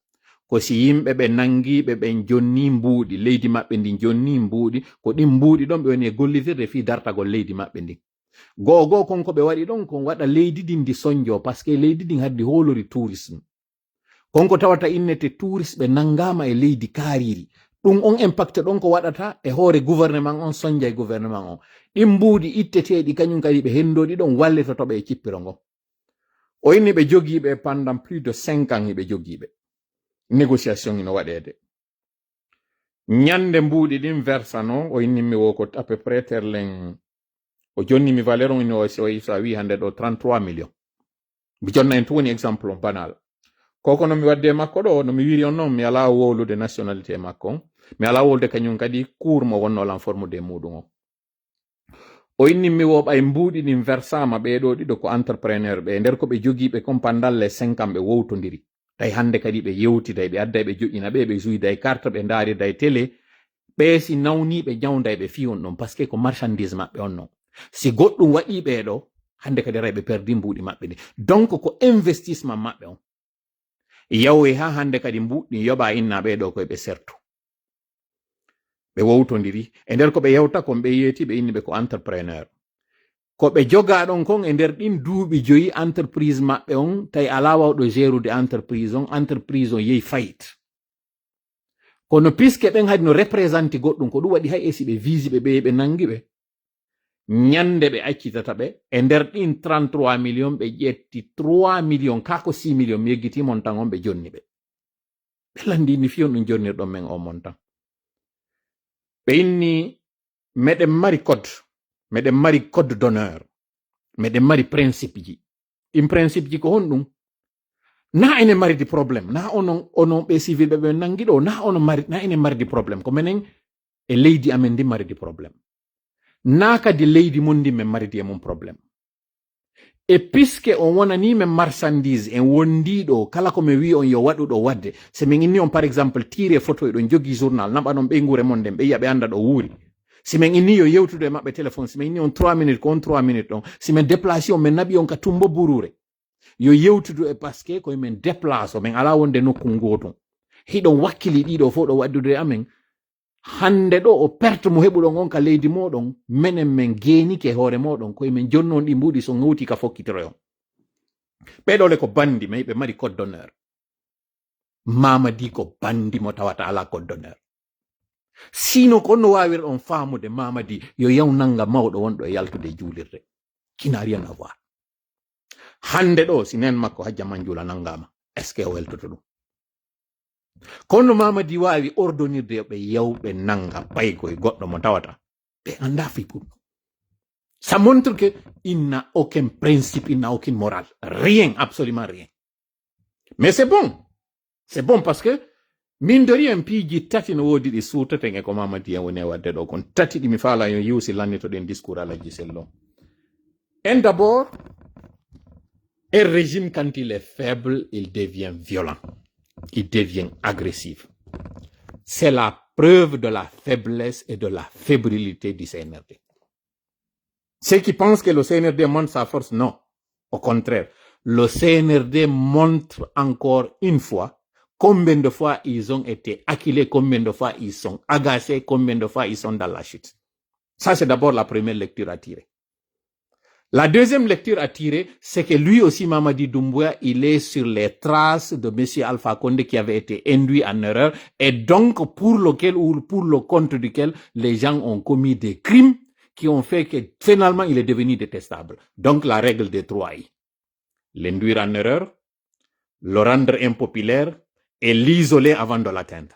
ko si yimɓe ɓe nangiɓe ɓen jonni mbuuɗi leydi maɓɓe ndin jonni mbuuɗi ko ɗin mbuuɗi ɗon ɓe woni e gollitirde fi dartagol leydi maɓɓe ndin goo konko ɓe waɗi ɗon kon waɗa leydi din di sonjo parce que leydi din haddi holori tourisme konko tawata innete touriste ɓe nangama e leydi kaariri ɗum on impact ɗon ko waɗata e hoore gouvernement on sonja e gouvernement on ɗin mbuuɗi itteteɗi kañum kadi ɓe hendoɗi ɗon wallitotoɓe e cippiro ngon o inni ɓe jogiiɓe pendant plus de 5 ans hiɓe jogiiɓe négociation ino waɗede ñande mbuuɗi ɗin versano o innimi wo ko à peu près terlen o jonnimi valeur on o so wi hande ɗo 33 millions mi jonna en to woni exemple banal koko no mi wadde makko ɗo no mi wiri on noon mi ala wowlude nationalité makko on mi ala wowlude kañum kadi cour mo wonnolan formude muɗum on o innimi wo ɓay mbuuɗi ɗin versama ɓeɗo ɗiɗo ko entrepreneur ɓe nder ko ɓe jogiiɓe comme pendant les 5 ans ɓe wowtodiri tawi hande kadi ɓe yewtida ɓe adda ɓe joƴƴina ɓe juyda e carte ɓe daarida e télé ɓe si nawniɓe ñawda ɓe fi on ɗon par ce que ko marchandise maɓɓe on non si goɗɗum waɗi ɓeɗo hande kadi ray ɓe perdi mbuuɗi maɓɓe ɗi donc ko investissement maɓɓe on yawoy ha hande kadi mbuɗɗi yoɓa inna ɓeɗo koye ɓe sertu ɓe wowtodiri e nder ko ɓe yewta kon ɓe yeeti ɓe inni ɓe ko entrepreneur ko ɓe joga ɗon kon e nder ɗin duuɓi joyi entreprise maɓɓe on tawi ala wawɗo gérude entreprise on yehi fayit kono puisque ɓen hadi no représente goɗɗum ko ɗum waɗi hay esi ɓe visi ɓe nangi ɓe ñande ɓe accitata ɓe e nder ɗin 33 millions ɓe ƴetti 3 millions kako 6 millions mi yeggiti montan on ɓe jonni ɓe landini fiyon ɗum jonnirɗon men o montan ɓe inni meɗen mari code d'honneur meɗen mari principe ji ɗin principe ji ko honɗum na ene maridi probléme na onon ɓe civil ɓe nangi ɗo na ene maridi probléme ko menen e leydi amen ndi maridi probléme na kadi leydi mon ndi men maridi e mum probléme e puisque on wonani men marchandise en wondiɗo kala ko mi wi on yo waɗu ɗo wadde so min inni on par exemple tire photo eɗon jogui journal naɓanon ɓe gure mon nden ɓe yiya ɓe anda ɗo wuuri si min inni yo yewtude e maɓɓe téléphone si min inni on 3 minutes ko on 3 minutes ɗon si min déplacé on min naɓi on ka tumbo burure yo yewtudu e par ce que koye min déplace o min ala wonde nokku gotum hiɗon wakkili ɗiɗo fof ɗo waddude amen hande ɗo o perte mo heɓuɗon on ka leydi moɗon menen min geenike hoore moɗon koye min jonnon ɗi mbuɗi so gawti ka fokkitoroyon ɓeɗole ko bandi mais ɓe mari code d'honneur Mamadi ko bandi mo tawata ala code d'honneur sino ko no wawir on faamude Mamadi yo yaw nanga mawɗo wonɗo e yaltude juulirde kina rien à voir hande ɗo si nen makko hajja manjula nangama est ce que o weltoto ɗum kono Mamadi wawi ordonirde ɓe yawɓe nanga paygo e goɗɗo mo tawata ɓe anda fi pour ça montre que il n'a aucun principe, il n'a aucune morale, rien, absolument rien. Mais c'est bon parce que min de rien piiji tati no wodi ɗi suutaten e ko Mamadi en woni e wadde ɗo kon tati ɗi mi faala yo yiwsi lannitoɗen discours alaji sello en d'abord un régime quand il est faible il devient violent, il devient agressif. C'est la preuve de la faiblesse et de la fébrilité du CNRD. Ceux qui pensent que le CNRD montre sa force, non. Au contraire, le CNRD montre encore une fois combien de fois ils ont été acculés, combien de fois ils sont agacés, combien de fois ils sont dans la chute. Ça, c'est d'abord la première lecture à tirer. La deuxième lecture à tirer, c'est que lui aussi, Mamadi Doumbouya, il est sur les traces de M. Alpha Condé qui avait été induit en erreur et donc pour lequel ou pour le compte duquel les gens ont commis des crimes qui ont fait que finalement il est devenu détestable. Donc la règle des 3 I. L'induire en erreur, le rendre impopulaire et l'isoler avant de l'atteindre.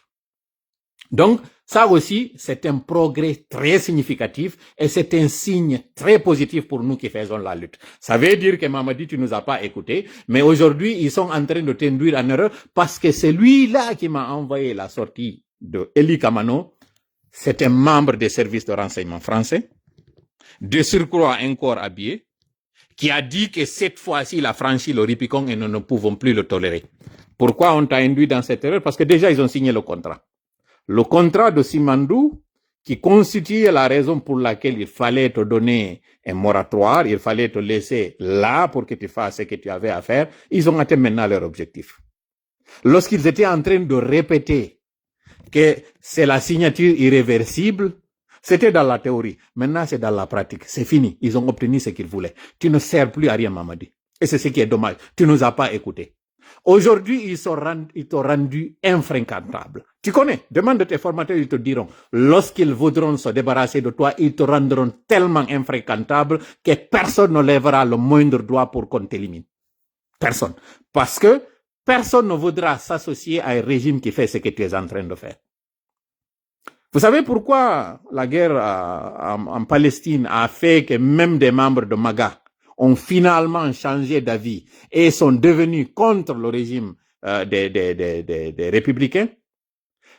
Donc ça aussi, c'est un progrès très significatif et c'est un signe très positif pour nous qui faisons la lutte. Ça veut dire que Mamadi, tu nous as pas écoutés, mais aujourd'hui, ils sont en train de t'induire en erreur parce que c'est lui-là qui m'a envoyé la sortie de Eli Kamano. C'est un membre des services de renseignement français, de surcroît encore habillé, qui a dit que cette fois-ci, il a franchi le Rubicon et nous ne pouvons plus le tolérer. Pourquoi on t'a induit dans cette erreur? Parce que déjà, ils ont signé le contrat. Le contrat de Simandou, qui constituait la raison pour laquelle il fallait te donner un moratoire, il fallait te laisser là pour que tu fasses ce que tu avais à faire, ils ont atteint maintenant leur objectif. Lorsqu'ils étaient en train de répéter que c'est la signature irréversible, c'était dans la théorie. Maintenant, c'est dans la pratique. C'est fini. Ils ont obtenu ce qu'ils voulaient. Tu ne sers plus à rien, Mamadi. Et c'est ce qui est dommage. Tu ne nous as pas écoutés. Aujourd'hui, ils t'ont rendu infréquentable. Tu connais, demande de tes formateurs, ils te diront, lorsqu'ils voudront se débarrasser de toi, ils te rendront tellement infréquentable que personne ne lèvera le moindre doigt pour qu'on t'élimine. Personne. Parce que personne ne voudra s'associer à un régime qui fait ce que tu es en train de faire. Vous savez pourquoi la guerre en Palestine a fait que même des membres de MAGA ont finalement changé d'avis et sont devenus contre le régime des républicains?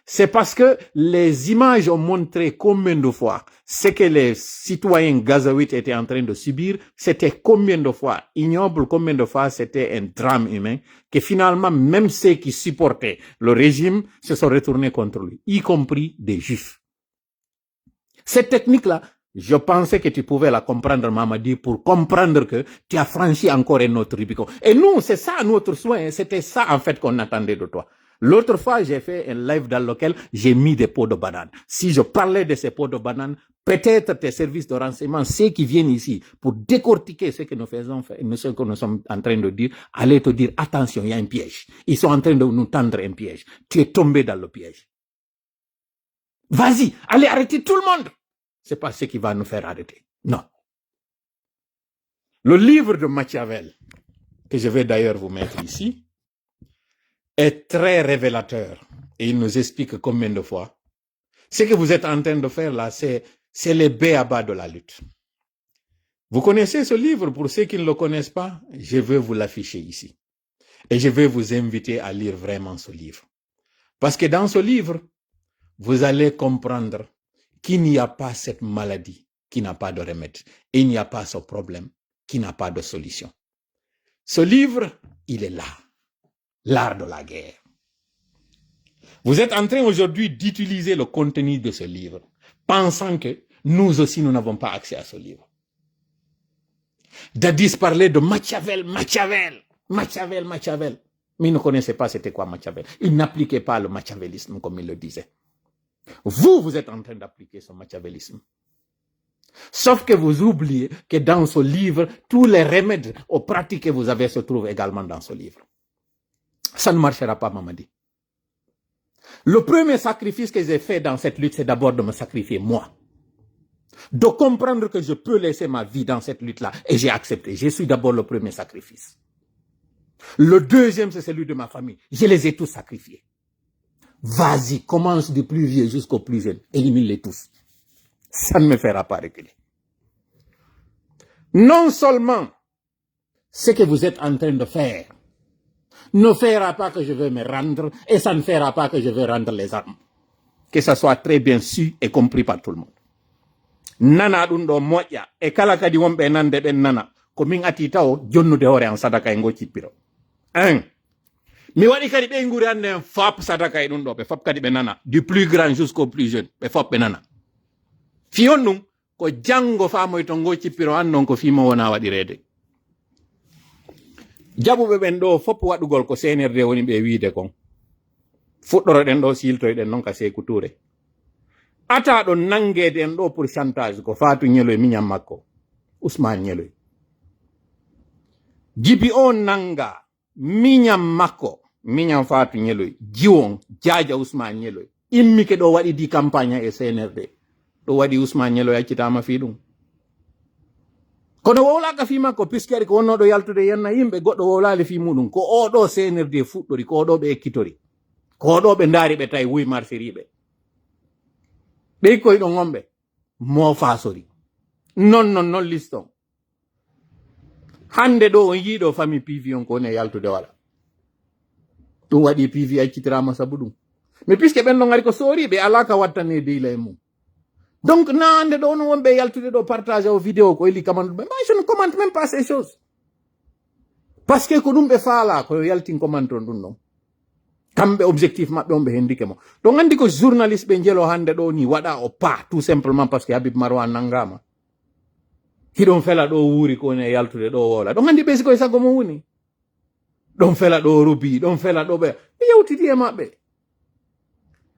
C'est parce que les images ont montré combien de fois ce que les citoyens gazaouites étaient en train de subir, c'était combien de fois ignoble, combien de fois c'était un drame humain, que finalement même ceux qui supportaient le régime se sont retournés contre lui, y compris des juifs. Cette technique-là, je pensais que tu pouvais la comprendre, Mamadi, pour comprendre que tu as franchi encore un autre Rubicon. Et nous, c'est ça notre soin, c'était ça en fait qu'on attendait de toi. L'autre fois, j'ai fait un live dans lequel j'ai mis des pots de banane. Si je parlais de ces pots de banane, peut-être tes services de renseignement, ceux qui viennent ici pour décortiquer ce que nous faisons, ce que nous sommes en train de dire, allaient te dire, attention, il y a un piège. Ils sont en train de nous tendre un piège. Tu es tombé dans le piège. Vas-y, allez arrêter tout le monde. C'est pas ce qui va nous faire arrêter. Non. Le livre de Machiavel, que je vais d'ailleurs vous mettre ici, est très révélateur. Et il nous explique combien de fois. Ce que vous êtes en train de faire là, c'est les b.a-ba de la lutte. Vous connaissez ce livre? Pour ceux qui ne le connaissent pas, je vais vous l'afficher ici. Et je vais vous inviter à lire vraiment ce livre. Parce que dans ce livre, vous allez comprendre qu'il n'y a pas cette maladie qui n'a pas de remède. Et il n'y a pas ce problème qui n'a pas de solution. Ce livre, il est là. L'art de la guerre. Vous êtes en train aujourd'hui d'utiliser le contenu de ce livre, pensant que nous aussi, nous n'avons pas accès à ce livre. Dadis parlait de Machiavel. Mais il ne connaissait pas c'était quoi Machiavel. Il n'appliquait pas le machiavélisme comme il le disait. Vous êtes en train d'appliquer ce machiavélisme. Sauf que vous oubliez que dans ce livre, tous les remèdes aux pratiques que vous avez se trouvent également dans ce livre. Ça ne marchera pas, Mamadi. Le premier sacrifice que j'ai fait dans cette lutte, c'est d'abord de me sacrifier moi. De comprendre que je peux laisser ma vie dans cette lutte-là. Et j'ai accepté. Je suis d'abord le premier sacrifice. Le deuxième, c'est celui de ma famille. Je les ai tous sacrifiés. Vas-y, commence du plus vieux jusqu'au plus jeune. Élimine-les tous. Ça ne me fera pas reculer. Non seulement ce que vous êtes en train de faire ne fera pas que je vais me rendre et ça ne fera pas que je vais rendre les armes. Que ça soit très bien su et compris par tout le monde. Nana dundo moya e kala kadi wombe nande ben nana ko min ati taw jonnude hore en sadaka e ngoci piro. Mi wadi kadi be nguri ande fap sadaka e dundo be fap kadi be nana du plus grand jusqu'au plus jeune be fap be nana. Fiyon num ko jango famoy to ngoci piro an non ko fimo wona wadi rede. Jaɓuɓe ɓen ɗo fopp waɗugol ko CNRD woni ɓe wiide kon fuɗɗoroɗen ɗo siltoyɗen noon ka Sékou Touré ataɗo nangede en ɗo pourcentage ko Fatou Ñeloy miñam makko Ousmane Ñeloy jibi o nanga miñam makko miñam Fatou Ñeloy jiwon jaaja Ousmane Ñeloy immike ɗo waɗi di campagne e CNRD ɗo waɗi Ousmane Ñeloy accitama fi ɗum kono wowlaka fi makko piskari ko wonnoɗo yaltude yenna yimɓe goɗɗo wowlali fi muɗum ko oɗo CNRD fuɗɗori ko oɗo ɓe ekkitori ko oɗo ɓe ndaari ɓe tawi wuy marsiriɓe ɓe koye ɗo gomɓe mo fasori non liston hande ɗo on yiiɗo famille PV on ko woni e yaltude waɗa ɗum waɗi PV accitirama sabu ɗum mais puisque ɓen ɗo gari ko soriɓe ala ka wattane deyla e mum. Donc, non, on peut yaltude do partage aux vidéos ko ili commande. Mais moi, je ne commente même pas ces choses. Parce que ko dum be faala ko yaltin commente dum non. kamɓe objectif maɓɓe on ɓe hendike mo ɗon andi ko journaliste ɓe jelo hande ɗo ni waɗa o pa tout simplement parce que Habib Marwan nangama hiɗon fela ɗo wuuri ko ne yaltude ɗo wola ɗon andi ɓe sikoye sago mo woni ɗon fela ɗo rubi ɗon fela ɗo ɓe yewtidi e maɓɓe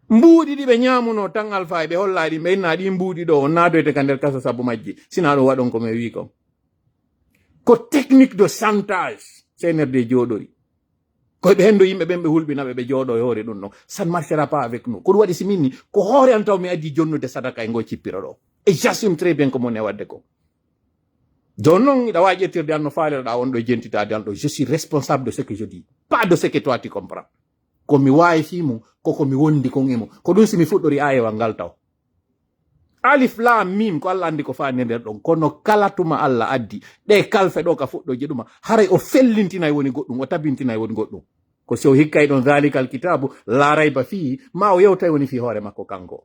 mbuuɗi ɗi ɓe ñamuno tan alpha ɓe hollaɗi ɓe inna ɗi mbuuɗi ɗo on nadoyte ka nder kaso sabu majji sina ɗo waɗon ko mi wi kon ko technique de chantage CNRD joɗori koyɓe hendo yimɓe ɓen ɓe hulɓinaɓe ɓe jooɗo e hoore ɗum ɗon ça ne marchera pas avec nous ko ɗum waɗi si minni ko hoore an taw mi addi jonnude sadaka e ngo cippira ɗo et j'assume très bien ko mone wadde ko joni noon iɗa wawi ƴettirde an no faalireɗa on ɗo jentitade an ɗo je suis responsable de ce que je dis pas de ce que toi tu comprends komi wawi fimo koko mi wondi kon emo ko ɗum si mi fuɗɗori ayewal ngal taw alif lam mim ko Allah andi ko fani nder ɗon kono kala tuma Allah addi ɗe kalfe ɗo ka fuɗɗoje ɗuma haray o fellintina woni goɗɗum o tabintina woni goɗɗum ko so hikkay ɗon zalikal kitabu la rayba fi ma o yewtay woni fi hoore makko kanko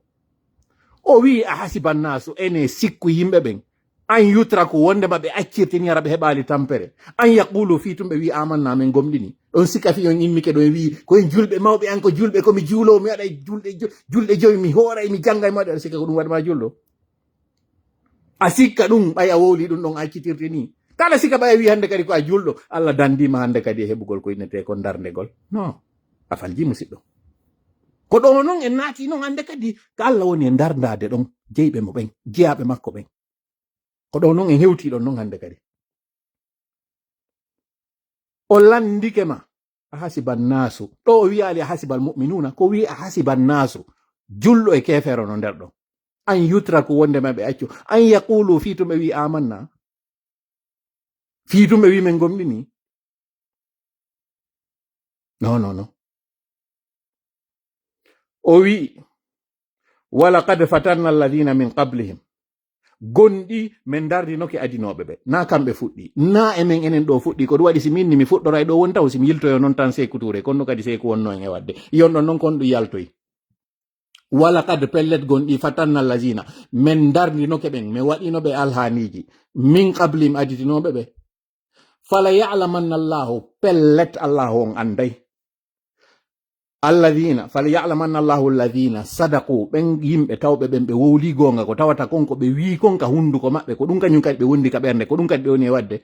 o wi a hasiban nasu ene sikku yimɓe ɓen an yutra ko wonde maɓe accirtini ara ɓe heɓali tampere an yaqulu fi tumɓe wi amanna men gomɗini ɗon sika fi on immike ɗo wi koye julɓe mawɓe an ko julɓe komi juulowo mi waɗa julɗe joyi mi hooray mi jangga e maɗe aɗa sikka ko ɗum waɗma julɗo a sikka ɗum ɓay a wowli ɗum ɗon accitirte ni kala sika ɓay a wi hande kadi ko a julɗo Allah dandima hande kadi e heɓugol ko innete ko darndegol non a falji musidɗo ko ɗo noon en naati noon hande kadi ko Allah woni e darndade ɗon jeyɓe mo ɓen jeyaɓe makko ɓen ko ɗo noon en hewti ɗon noon hande kadi o landike ma a hasiban nasu ɗo o wiyali a hasibal mu'minuna ko wi a hasiban nasu julɗo e kefero no nder ɗon an yutra ko wonde maɓe accu an yaqulu fi tumɓe wi amanna fi tumɓe wi men gomɗini non o wi walaqad fatanna alladina min qablihim gonɗi min dardinoke adinoɓe ɓe na kamɓe fuɗɗi na emen enen ɗo fuɗɗi ko ɗum waɗi si minni mi fuɗɗoray ɗo won taw simi yiltoyo noon tan Sékou Touré konno kadi Sékou wonno en e wadde yon ɗon noon kon ɗum yaltoy walaqad pellet gonɗi fatanna allazina min dardinoke ɓen mi waɗinoɓe alhaniji min qablihim aditinoɓe ɓe fala ya'lamanna Allahu pellet Allahu on anday alladhina fala ya'lamanna Allahu alladhina sadaqu ɓen yimɓe tawɓe ɓen ɓe wowli gonga ko tawata konko ɓe wi konka hunduko maɓɓe ko ɗum kañum kadi ɓe wondi ka ɓernde ko ɗum kadi ɓe woni e wadde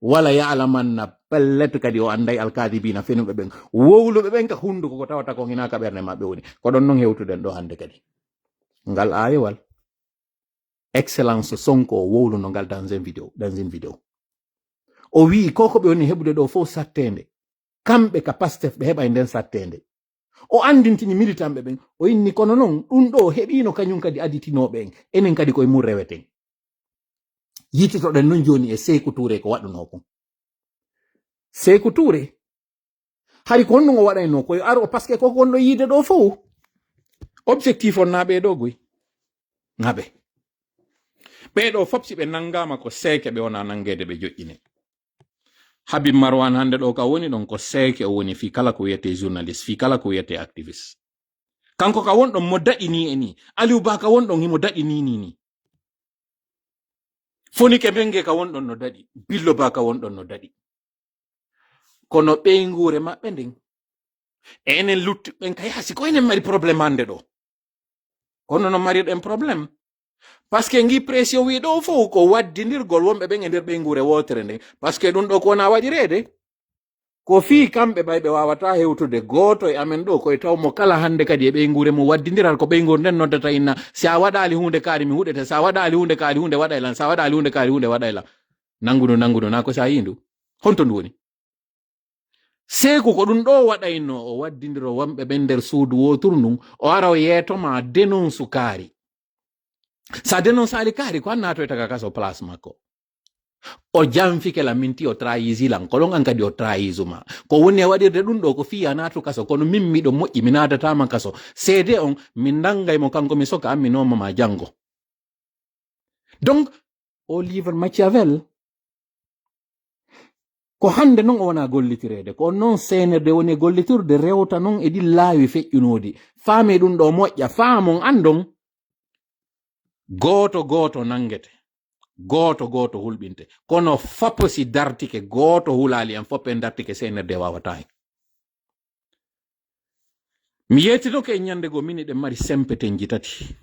wala ya'lamanna pellet kadi o anday alkadibina fenuɓe ɓen wowluɓe ɓen ka hunduko ko tawata kon hina ka ɓernde maɓɓe woni ko ɗon noon hewtuɗen ɗo hande kadi ngal ayewal excellence Sonko o wowluno ngal dans une vidéo o wi koko ɓe woni heɓude ɗo fof sattende kamɓe ka Pastef ɓe heɓa e nden sattende o andintini militant ɓe ɓen o inni kono noon ɗum ɗo heɓino kañum kadi aditinoɓe en enen kadi koye mum reweten yititoɗen noon joni e Sékou Touré ko waɗuno kon Sékou Touré hari ko honno o waɗayno koye aro par ce que koko wonɗo yiide ɗo fof objectif on naɓe ɗo goy naɓe ɓeɗo fof si ɓe nangama ko seeke ɓe wona nangede ɓe joƴƴine Habib Marwan hande ɗo ka woni ɗon ko seeke o woni fi kala ko wiyete journaliste fi kala ko wiyete activiste kanko ka wonɗon mo daɗini e ni Aliou Ba ka wonɗon himo daɗini ni Fonike Mbengue ka wonɗon no daɗi Billo Ba ka wonɗon no daɗi kono ɓeygure maɓɓe nden e enen luttuɓen ka yasi ko enen mari probléme hande ɗo kono no mariɗen probléme par ce que ngi pression wi ɗo fof ko waddidirgol wonɓe ɓen e nder ɓeygure wotere nden par ce que ɗum ɗo ko wona waɗirede ko fi kamɓe ɓay ɓe wawata hewtude goto e amen ɗo koye tawmo kala hande kadi e ɓeygure mum waddidiral ko ɓeygure nden noddata inna si a waɗali hunde kaari mi huɗete sa waɗali hunde kaari hunde waɗaylan sa waɗali hunde kaari hunde waɗaylan nangudu na ko sa yindu honto ndu woni Sékou ko ɗum ɗo waɗayno o waddidiro wonɓe ɓen nder suudu woturu ndun o ara o yeetoma dénonce kaari sa dénonce ali kaari ko annato e taga kaso place makko o jamfike la minti o trahisilan ko ɗon an kadi o trahisuma ko woni e waɗirde ɗum ɗo ko fiya natu kaso kono min miɗo moƴƴi mi nadatama kaso seede on min dangaymo kanko mi soka amminomama jango donc o livre Machiavel ko hande noon o wona gollitirede ko noon senerde woni gollitirde rewta noon e ɗi laawi feƴƴunodi faame ɗum ɗo moƴƴa faamon andon goto nangete goto hulɓinte kono fappo si dartike goto hulali en foppe dartike senerde wawata hen mi yetito ke nyande go mini de mari sempete njitati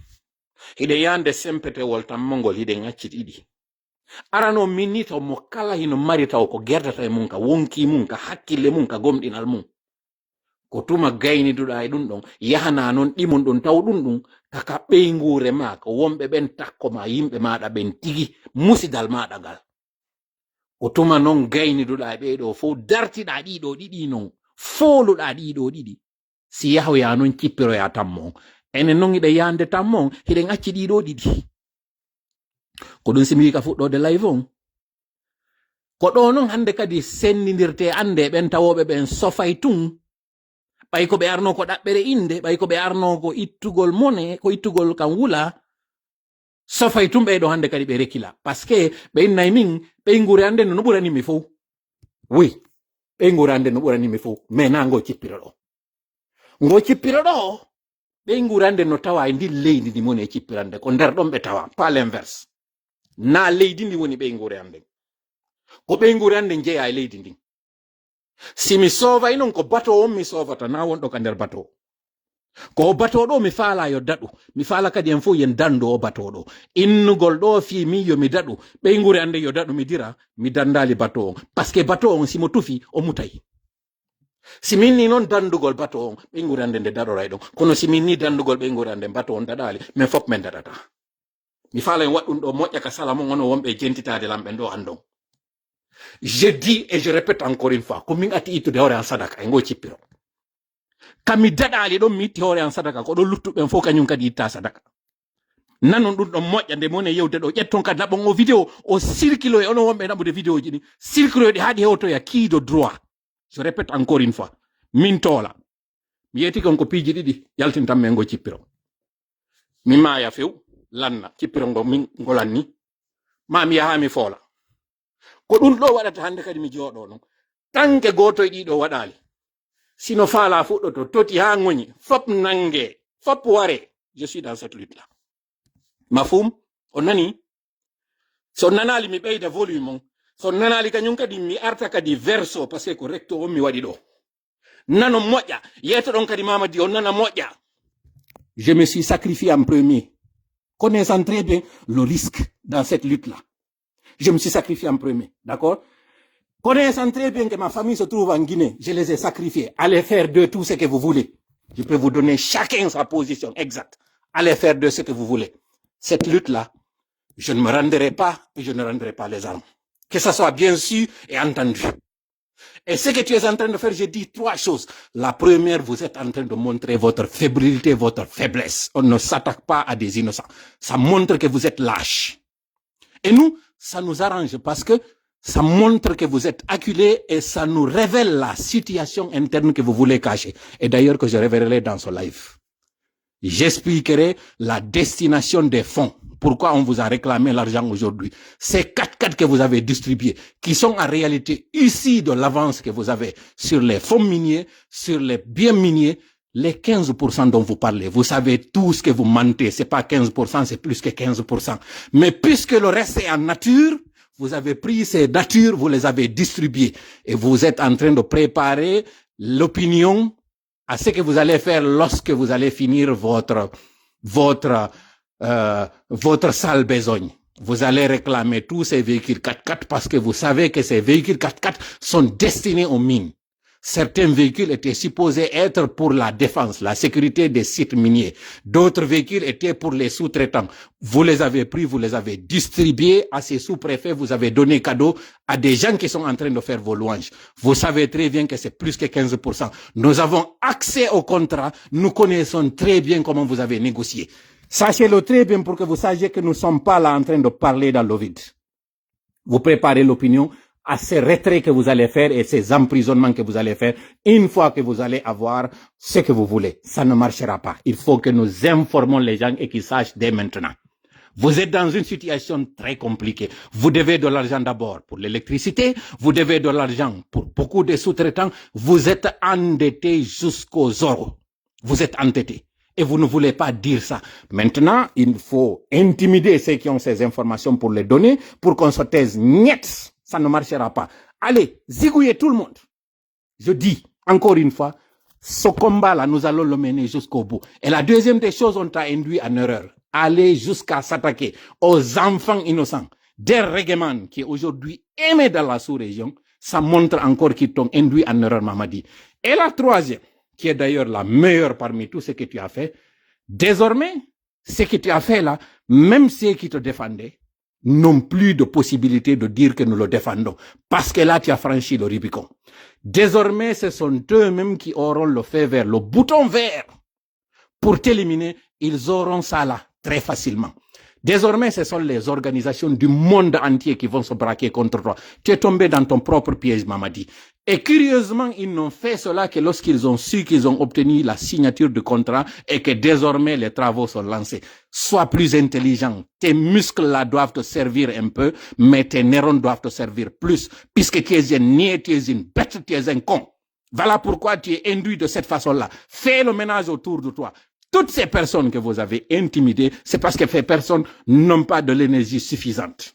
hide yande sempete woltam mongol hide ngacci didi arano minito mo kala hino mari taw ko gerdata e mun ka wonki mun ka hakkille mun ka gomdinal mun ko tuma gayni duda e dun don yahana non dimon don taw dun kaka beynguure ma ko wombe ben takko ma yimbe maada ben tigi musidal maada gal ko tuma non gayni duda be do fo dartida dido didi non foluda dido didi si yahu ya non cippiro ya tammo ene non ide yande tammo hide ngacci dido didi ko dun simi ka fuddo de live on ko do non hande kadi sennindirte ande ben tawobe ben sofay tun bay ko be arno ko dabbere inde bay ko be arno ko ittugol mone ko ittugol kan wula sofay tun be do hande kadi be rekila parce que be nay min be ngure ande no burani mi fo oui be ngure ande no burani mi fo mais nango cippiro ngo cippiro do be ngure ande no tawa ndi leydi di mone cippirande ko der don be tawa pas l'inverse na leydi ndi woni be ngure ande ko be ngure ande jeya leydi ndi si mi sova inon ko bato on mi sovata na won do ka der bato ko bato do mi fala yo dadu mi fala kadi en fu yen dando o bato do innugol do fi mi yo mi dadu be ngure ande yo dadu mi dira mi dandali bato parce que bato on si mo tufi o mutai si min ni non dandugol bato on be ngure ande de dado raydo kono si min ni dandugol be ngure ande bato on dadali men fop men dadata mi fala en wadun do mojja ka sala mo ngono wombe jentitade lambe do andon. Je dis et je répète encore une fois, comme ngati itu de hore an sadaka ngo cippiro. Kami dadali do miti hore an sadaka ko do luttu ben fo kanyum kadi itta sadaka. Nanon dum do mojjande mone yewde do jetton kadi nabon o vidéo o circulo e ono wombe nabude vidéo ji ni circulo di hadi hewto ya ki do droit. Je répète encore une fois, min tola. Mi yeti kon ko piji didi yaltintam men ngo cippiro. Mi maya few lanna cippiro ngo min ngolanni. Ma mi yaha mi fola. Ko dun do wadata hande kadi mi jodo non tanke goto e dido wadali sino fala fuddo to toti ha ngoni fop nange fop ware je suis dans cette lutte là mafum on nani so nanali mi beyda volume on so nanali kanyum kadi mi arta kadi verso parce que correcto on mi wadi do nano moja yeto don kadi mamadi on nana moja je me suis sacrifié en premier connaissant très bien le risque dans cette lutte là. Je me suis sacrifié en premier, d'accord? Connaissant très bien que ma famille se trouve en Guinée, je les ai sacrifiés. Allez faire de tout ce que vous voulez. Je peux vous donner chacun sa position exacte. Allez faire de ce que vous voulez. Cette lutte-là, je ne me rendrai pas et je ne rendrai pas les armes. Que ça soit bien sûr et entendu. Et ce que tu es en train de faire, je dis trois choses. La première, vous êtes en train de montrer votre fébrilité, votre faiblesse. On ne s'attaque pas à des innocents. Ça montre que vous êtes lâche. Et nous, ça nous arrange parce que ça montre que vous êtes acculés et ça nous révèle la situation interne que vous voulez cacher. Et d'ailleurs que je révélerai dans ce live. J'expliquerai la destination des fonds. Pourquoi on vous a réclamé l'argent aujourd'hui. Ces 4 que vous avez distribués, qui sont en réalité issus de l'avance que vous avez sur les fonds miniers, sur les biens miniers, les 15% dont vous parlez. Vous savez tout ce que vous mentez. C'est pas 15%, c'est plus que 15%. Mais puisque le reste est en nature, vous avez pris ces natures, vous les avez distribuées. Et vous êtes en train de préparer l'opinion à ce que vous allez faire lorsque vous allez finir votre sale besogne. Vous allez réclamer tous ces véhicules 4x4 parce que vous savez que ces véhicules 4x4 sont destinés aux mines. Certains véhicules étaient supposés être pour la défense, la sécurité des sites miniers. D'autres véhicules étaient pour les sous-traitants. Vous les avez pris, vous les avez distribués à ces sous-préfets, vous avez donné cadeau à des gens qui sont en train de faire vos louanges. Vous savez très bien que c'est plus que 15%. Nous avons accès au contrat, nous connaissons très bien comment vous avez négocié. Sachez-le très bien pour que vous sachiez que nous ne sommes pas là en train de parler dans le vide. Vous préparez l'opinion à ces retraits que vous allez faire et ces emprisonnements que vous allez faire une fois que vous allez avoir ce que vous voulez. Ça ne marchera pas. Il faut que nous informons les gens et qu'ils sachent dès maintenant. Vous êtes dans une situation très compliquée. Vous devez de l'argent d'abord pour l'électricité, vous devez de l'argent pour beaucoup de sous-traitants. Vous êtes endettés jusqu'aux os. Vous êtes endettés. Et vous ne voulez pas dire ça. Maintenant, il faut intimider ceux qui ont ces informations pour les donner, pour qu'on se taise. Niet! Ça ne marchera pas. Allez, zigouillez tout le monde. Je dis, encore une fois, Ce combat-là, nous allons le mener jusqu'au bout. Et la deuxième des choses, on t'a induit en erreur. Aller jusqu'à s'attaquer aux enfants innocents. Des règlements qui est aujourd'hui aimé dans la sous-région, ça montre encore qu'ils t'ont induit en erreur, Mamadi. Et la troisième, qui est d'ailleurs la meilleure parmi tout ce que tu as fait, désormais, ce que tu as fait là, même ceux qui te défendaient, n'ont plus de possibilité de dire que nous le défendons. Parce que là, tu as franchi le Rubicon. Désormais, ce sont eux-mêmes qui auront le feu vert, le bouton vert pour t'éliminer. Ils auront ça là, très facilement. Désormais, ce sont les organisations du monde entier qui vont se braquer contre toi. Tu es tombé dans ton propre piège, Mamadi. Et curieusement, ils n'ont fait cela que lorsqu'ils ont su qu'ils ont obtenu la signature du contrat et que désormais les travaux sont lancés. Sois plus intelligent. Tes muscles là doivent te servir un peu, mais tes neurones doivent te servir plus, puisque tu es un niais, tu es une bête, tu es un con. Voilà pourquoi tu es induit de cette façon-là. Fais le ménage autour de toi. Toutes ces personnes que vous avez intimidées, c'est parce que ces personnes n'ont pas de l'énergie suffisante.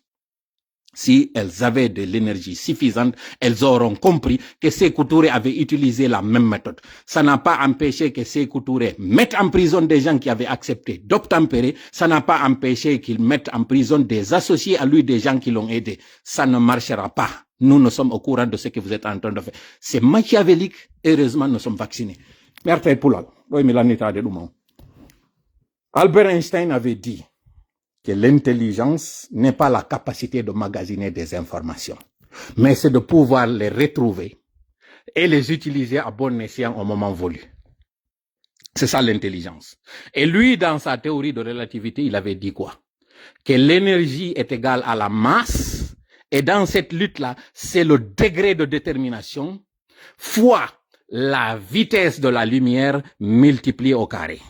Si elles avaient de l'énergie suffisante, elles auront compris que Sékou Touré avait utilisé la même méthode. Ça n'a pas empêché que Sékou Touré mette en prison des gens qui avaient accepté d'obtempérer. Ça n'a pas empêché qu'il mette en prison des associés à lui, des gens qui l'ont aidé. Ça ne marchera pas. Nous sommes au courant de ce que vous êtes en train de faire. C'est machiavélique. Heureusement, nous sommes vaccinés. Merci Poulal. Albert Einstein avait dit que l'intelligence n'est pas la capacité de magasiner des informations, mais c'est de pouvoir les retrouver et les utiliser à bon escient au moment voulu. C'est ça l'intelligence. Et lui, dans sa théorie de relativité, il avait dit quoi? Que l'énergie est égale à la masse, et dans cette lutte-là, c'est le degré de détermination fois la vitesse de la lumière multipliée au carré.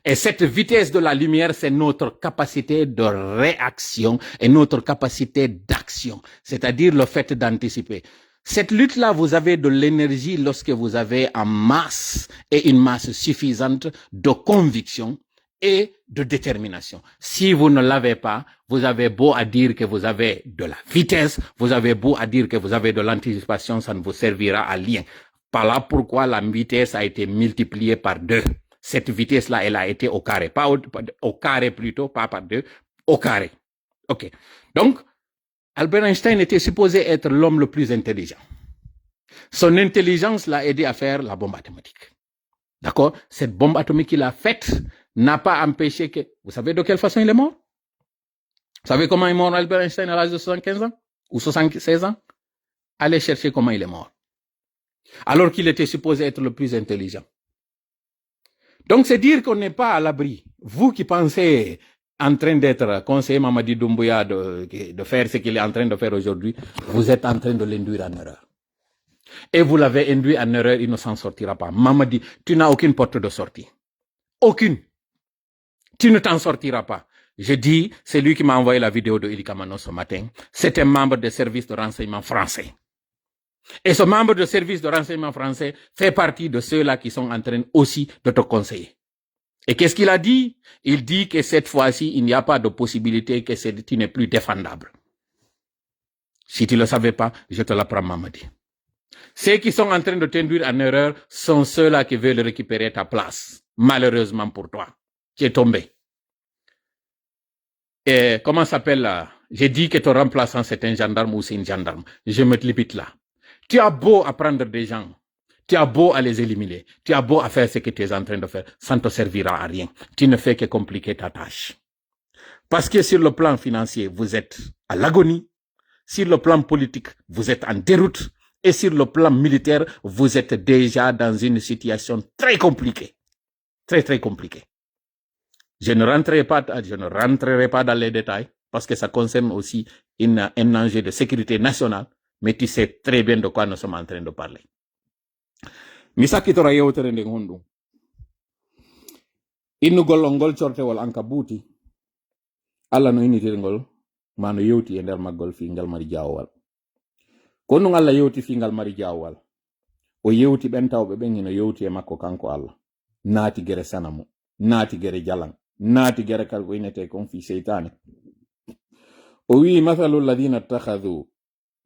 Et cette vitesse de la lumière, c'est notre capacité de réaction et notre capacité d'action, c'est-à-dire le fait d'anticiper. Cette lutte-là, vous avez de l'énergie lorsque vous avez en masse et une masse suffisante de conviction et de détermination. Si vous ne l'avez pas, vous avez beau à dire que vous avez de la vitesse, vous avez beau à dire que vous avez de l'anticipation, ça ne vous servira à rien. Par là pourquoi la vitesse a été multipliée par 2. Cette vitesse-là, elle a été au carré. Pas au carré plutôt, pas par 2, au carré. OK. Donc, Albert Einstein était supposé être l'homme le plus intelligent. Son intelligence l'a aidé à faire la bombe atomique. D'accord? Cette bombe atomique qu'il a faite n'a pas empêché que... Vous savez de quelle façon il est mort? Vous savez comment est mort Albert Einstein à l'âge de 75 ans? Ou 76 ans? Allez chercher comment il est mort. Alors qu'il était supposé être le plus intelligent. Donc, c'est dire qu'on n'est pas à l'abri. Vous qui pensez en train d'être conseiller Mamadi Doumbouya de faire ce qu'il est en train de faire aujourd'hui, vous êtes en train de l'induire en erreur. Et vous l'avez induit en erreur, il ne s'en sortira pas. Mamadi, tu n'as aucune porte de sortie. Aucune. Tu ne t'en sortiras pas. Je dis, c'est lui qui m'a envoyé la vidéo de Ili Kamano ce matin. C'est un membre des services de renseignement français. Et ce membre de service de renseignement français fait partie de ceux-là qui sont en train aussi de te conseiller. Et qu'est-ce qu'il a dit? Il dit que cette fois-ci, il n'y a pas de possibilité que tu n'es plus défendable. Si tu ne le savais pas, je te l'apprends, Mamadi. Ceux qui sont en train de t'induire en erreur sont ceux-là qui veulent récupérer ta place. Malheureusement pour toi, qui est tombé. Et comment s'appelle là? J'ai dit que ton remplaçant c'est un gendarme ou c'est une gendarme. Je me limite là. Tu as beau apprendre des gens, tu as beau à les éliminer, tu as beau à faire ce que tu es en train de faire, ça ne te servira à rien. Tu ne fais que compliquer ta tâche. Parce que sur le plan financier, vous êtes à l'agonie. Sur le plan politique, vous êtes en déroute. Et sur le plan militaire, vous êtes déjà dans une situation très compliquée. Très, très compliquée. Je ne rentrerai pas dans les détails parce que ça concerne aussi un enjeu de sécurité nationale. Mais tu sais très bien de quoi nous sommes en train de parler. Misaki tora yewtere nden honɗum innugol on ngol cortewol anka buuti Allah no innitirgol ma no yewti e nder maggol fi ngal mari jawwal ko non Allah yewti fi ngal mari jawwal o yewti ɓen tawɓe ɓen ino yewti e makko kanko Allah naati gere sanamo naati gere jalan naati gere kal ko innete kon fi seytane o wi mathalu alladhina ittakhadhu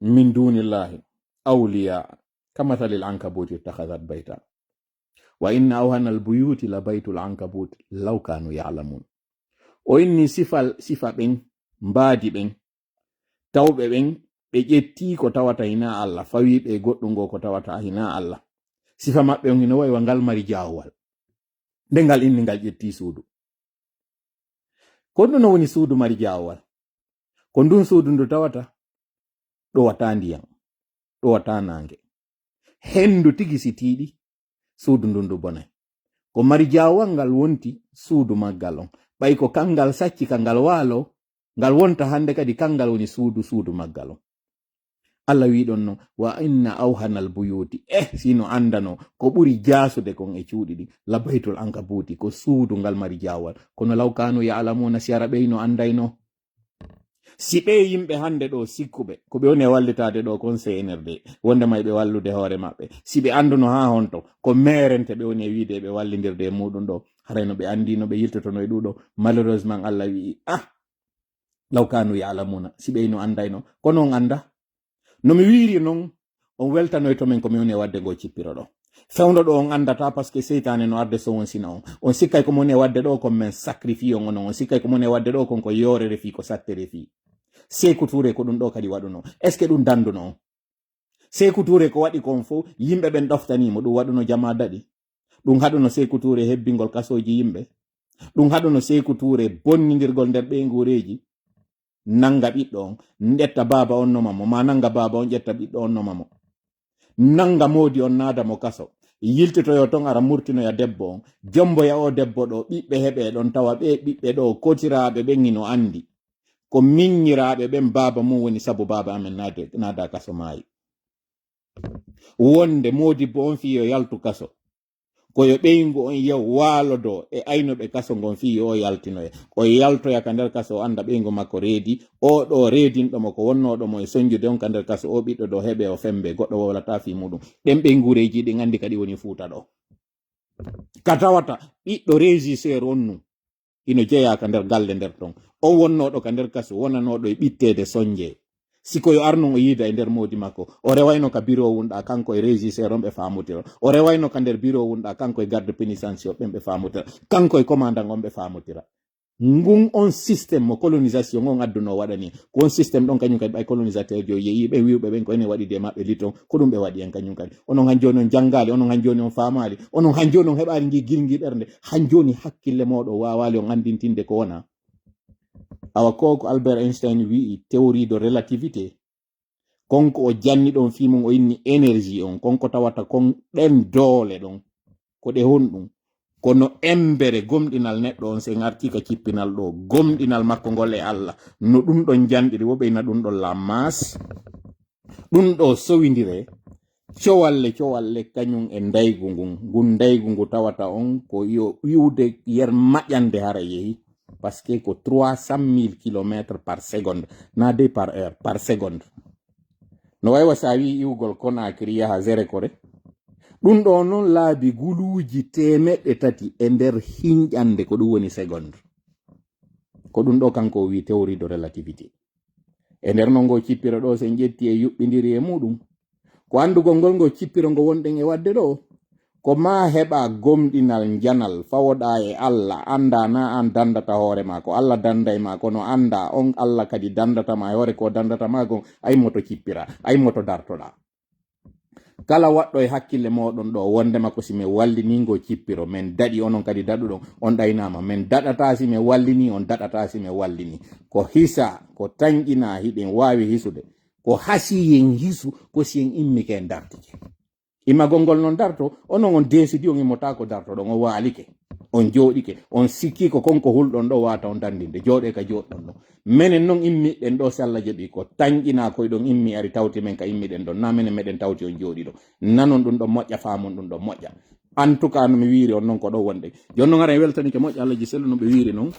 min dunillahi awliya kamathali al-ankabuti ittakhadhat bayta wa inna awhanal buyuti la baytul ankabut law kanu ya'lamun. O inni sifa ɓen mbaadi ɓen tawɓe ɓen ɓe ƴetti ko tawata hina Allah fawi ɓe goɗɗum go ko tawata hina Allah. Sifa maɓɓe on hino wayi wa ngal mari jawwal nde ngal inni ngal ƴetti suudu. Ko ɗum no woni suudu mari jawwal? Ko ndun suudu ndu tawata ɗo wata ndiyam, ɗo wata nange, hendu tigi si tiiɗi suudu ndu bonay. Ko mari jawwal ngal wonti suudu maggal on, ɓay ko kangal sacci kangal waalo ngal wonta hande kadi kangal woni suudu maggal on. Allah wi ɗon no wa inna awhanal buyuti sino andano ko ɓuri jasude kon e cuuɗi ɗi la baytul ankabuti ko suudu ngal mari jawwal. Kono law kanu ya'lamuna si ara ɓeyno andayno. Si ɓe yimɓe hande ɗo sikkuɓe ko ɓe woni e wallitade ɗo kon CNRD wonde may ɓe wallude hoore maɓɓe, si ɓe anduno ha honto ko merente ɓe woni e wiide ɓe wallidirde e muɗum ɗo, harayno ɓe andino ɓe yiltotono e ɗuɗo. Malheureusement Allah wi law kanu ya'lamuna, si ɓeyno andayno. Kono on anda no mi wiiri noon on weltanoy to men ko mi woni e wadde go cippiro ɗo. Fewndo ɗo on andata par ce que seytane no arde so wonsina on sikkay ko moni e wadde ɗo kon men sacrifie on onon, on sikkay ko moni e wadde ɗo kon ko yorere fi ko sattere fi. Sékou Touré ko ɗum ɗo kadi waɗuno, est ce que ɗum danduno on? Sékou Touré ko waɗi kon fo yimɓe ɓen ɗoftanimo, ɗum waɗuno jama daɗi, ɗum haɗuno Sékou Touré hebbingol kasoji yimɓe, ɗum haɗuno Sékou Touré bonnidirgol nder ɓe ngureji. Nanga ɓiɗɗo on ndetta baba on nomamo, ma nanga baba on ƴetta ɓiɗɗo on nomamo, nanga modi on naada mo kaso, yiltitoyo ton ara murtinoya debbo on, jomboya o debbo ɗo ɓiɓɓe heɓe ɗon tawa ɓe ɓiɓɓe ɗo kotiraɓe ɓen hino andi ko miññiraɓe ɓen baba mum woni sabu baba amen naada kaso maayi. Wonde modibbo on fiyo yaltu kaso koyo ɓeyngu on yew waalodo e aynoɓe kaso ngon fiyo o yaltinoya, o yaltoya ka nder kaso o anda ɓeyngu makko reedi, o ɗo reedinɗomo ko wonnoɗomo e soñjude on ka nder kaso, o ɓiɗɗo ɗo heɓe o fembe goɗɗo wowlata fi muɗum. ɗen ɓeygureji ɗi andi kadi woni fuuta ɗo. Ka tawata ɓiɗɗo régisseur on nu ino jeeya ka nder galle nder ton, on wonnoɗo ka nder kaso wonanoɗo e ɓittede soñje, sikoyo arnon o yiida e nder modi makko, o rewayno ka bureau wonɗa kanko e régisseur on ɓe famutira, o rewayno ka nder bureau wonɗa kanko e garde pénitentiaire ɓen ɓe famutira, kanko e commandant on ɓe famutira. Ngun on systéme mo colonisation on adduno waɗani ko on systéme ɗon kañum kadi ɓay colonisateur jo yeeyi ɓe wiwɓe ɓen ko ene waɗi de maɓɓe liton ko ɗum ɓe waɗi en kañum kadi. Onon han joni on jangali, onon han joni on famali, onon han joni on heɓali ndi gilgui ɓernde, han joni hakkille moɗo wawali on andintinde ko wona. Awa ko Albert Einstein wi'i théorie de relativité, konko o janni ɗon fimum o inni énergie on, konko tawata kon ɗen doole ɗon ko ɗe honɗum kono embere gomɗinal neɗɗo on se ngartika cippinal ɗo gomɗinal makko ngol e Allah no ɗum ɗon janɗiri wo ɓeyna ɗum ɗon la masse ɗum ɗo sowidire cowalle kañum e ndaygu ngun ndaygu ngu tawata on ko yo wiwde yer maƴƴande hara yehi parce que ko 300,000 km par seconde na de par heure par seconde. No waywa sa wi iwgol Conakry yaha Zérekore ɗum ɗo noon laabi guluuji 300 e nder hinƴande ko ɗum woni seconde. Ko ɗum ɗo kanko o wi théorie de relativité. E nder non ngo cippiro ɗo sen ƴetti e yuɓɓindiri e muɗum ko andugol ngol ngo cippiro ngo wonɗen e wadde ɗo ko ma heɓa gomɗinal janal fawoɗa e Allah, anda na an dandata hoore ma ko Allah danda e ma, kono anda on Allah kadi dandata ma e hoore ko dandata ma gon, ay moto cippira, ay moto dartoɗa. Kala waɗɗo e hakkille moɗon ɗo wondema ko si min wallini ngo cippiro men daɗi onon kadi daɗuɗon on ɗaynama, men daɗata si min wallini on daɗata si min wallini. Ko hisa ko tañƴina hiɗen wawi hisude ko hasi yen hisu ko si en immike en dartike. Imagol ngol non darto onon on desidi on immota ko darto ɗon, o waalike on jooɗike on sikki ko konko hulɗon ɗo wata on dandinde jooɗe ka joɗɗon ɗo. Menen noon immiɗen ɗo si Allah jaɓi ko tañƴina koyɗon immi ari tawti men ka immiɗen ɗon, na menen meɗen tawti on jooɗi ɗo. Nanon ɗum ɗon moƴƴa, famon ɗum ɗon moƴƴa. En tout cas no mi wiiri on noon ko ɗo wonde joni noon ara weltanike moƴƴa Allah ji sellu no ɓe wiiri noon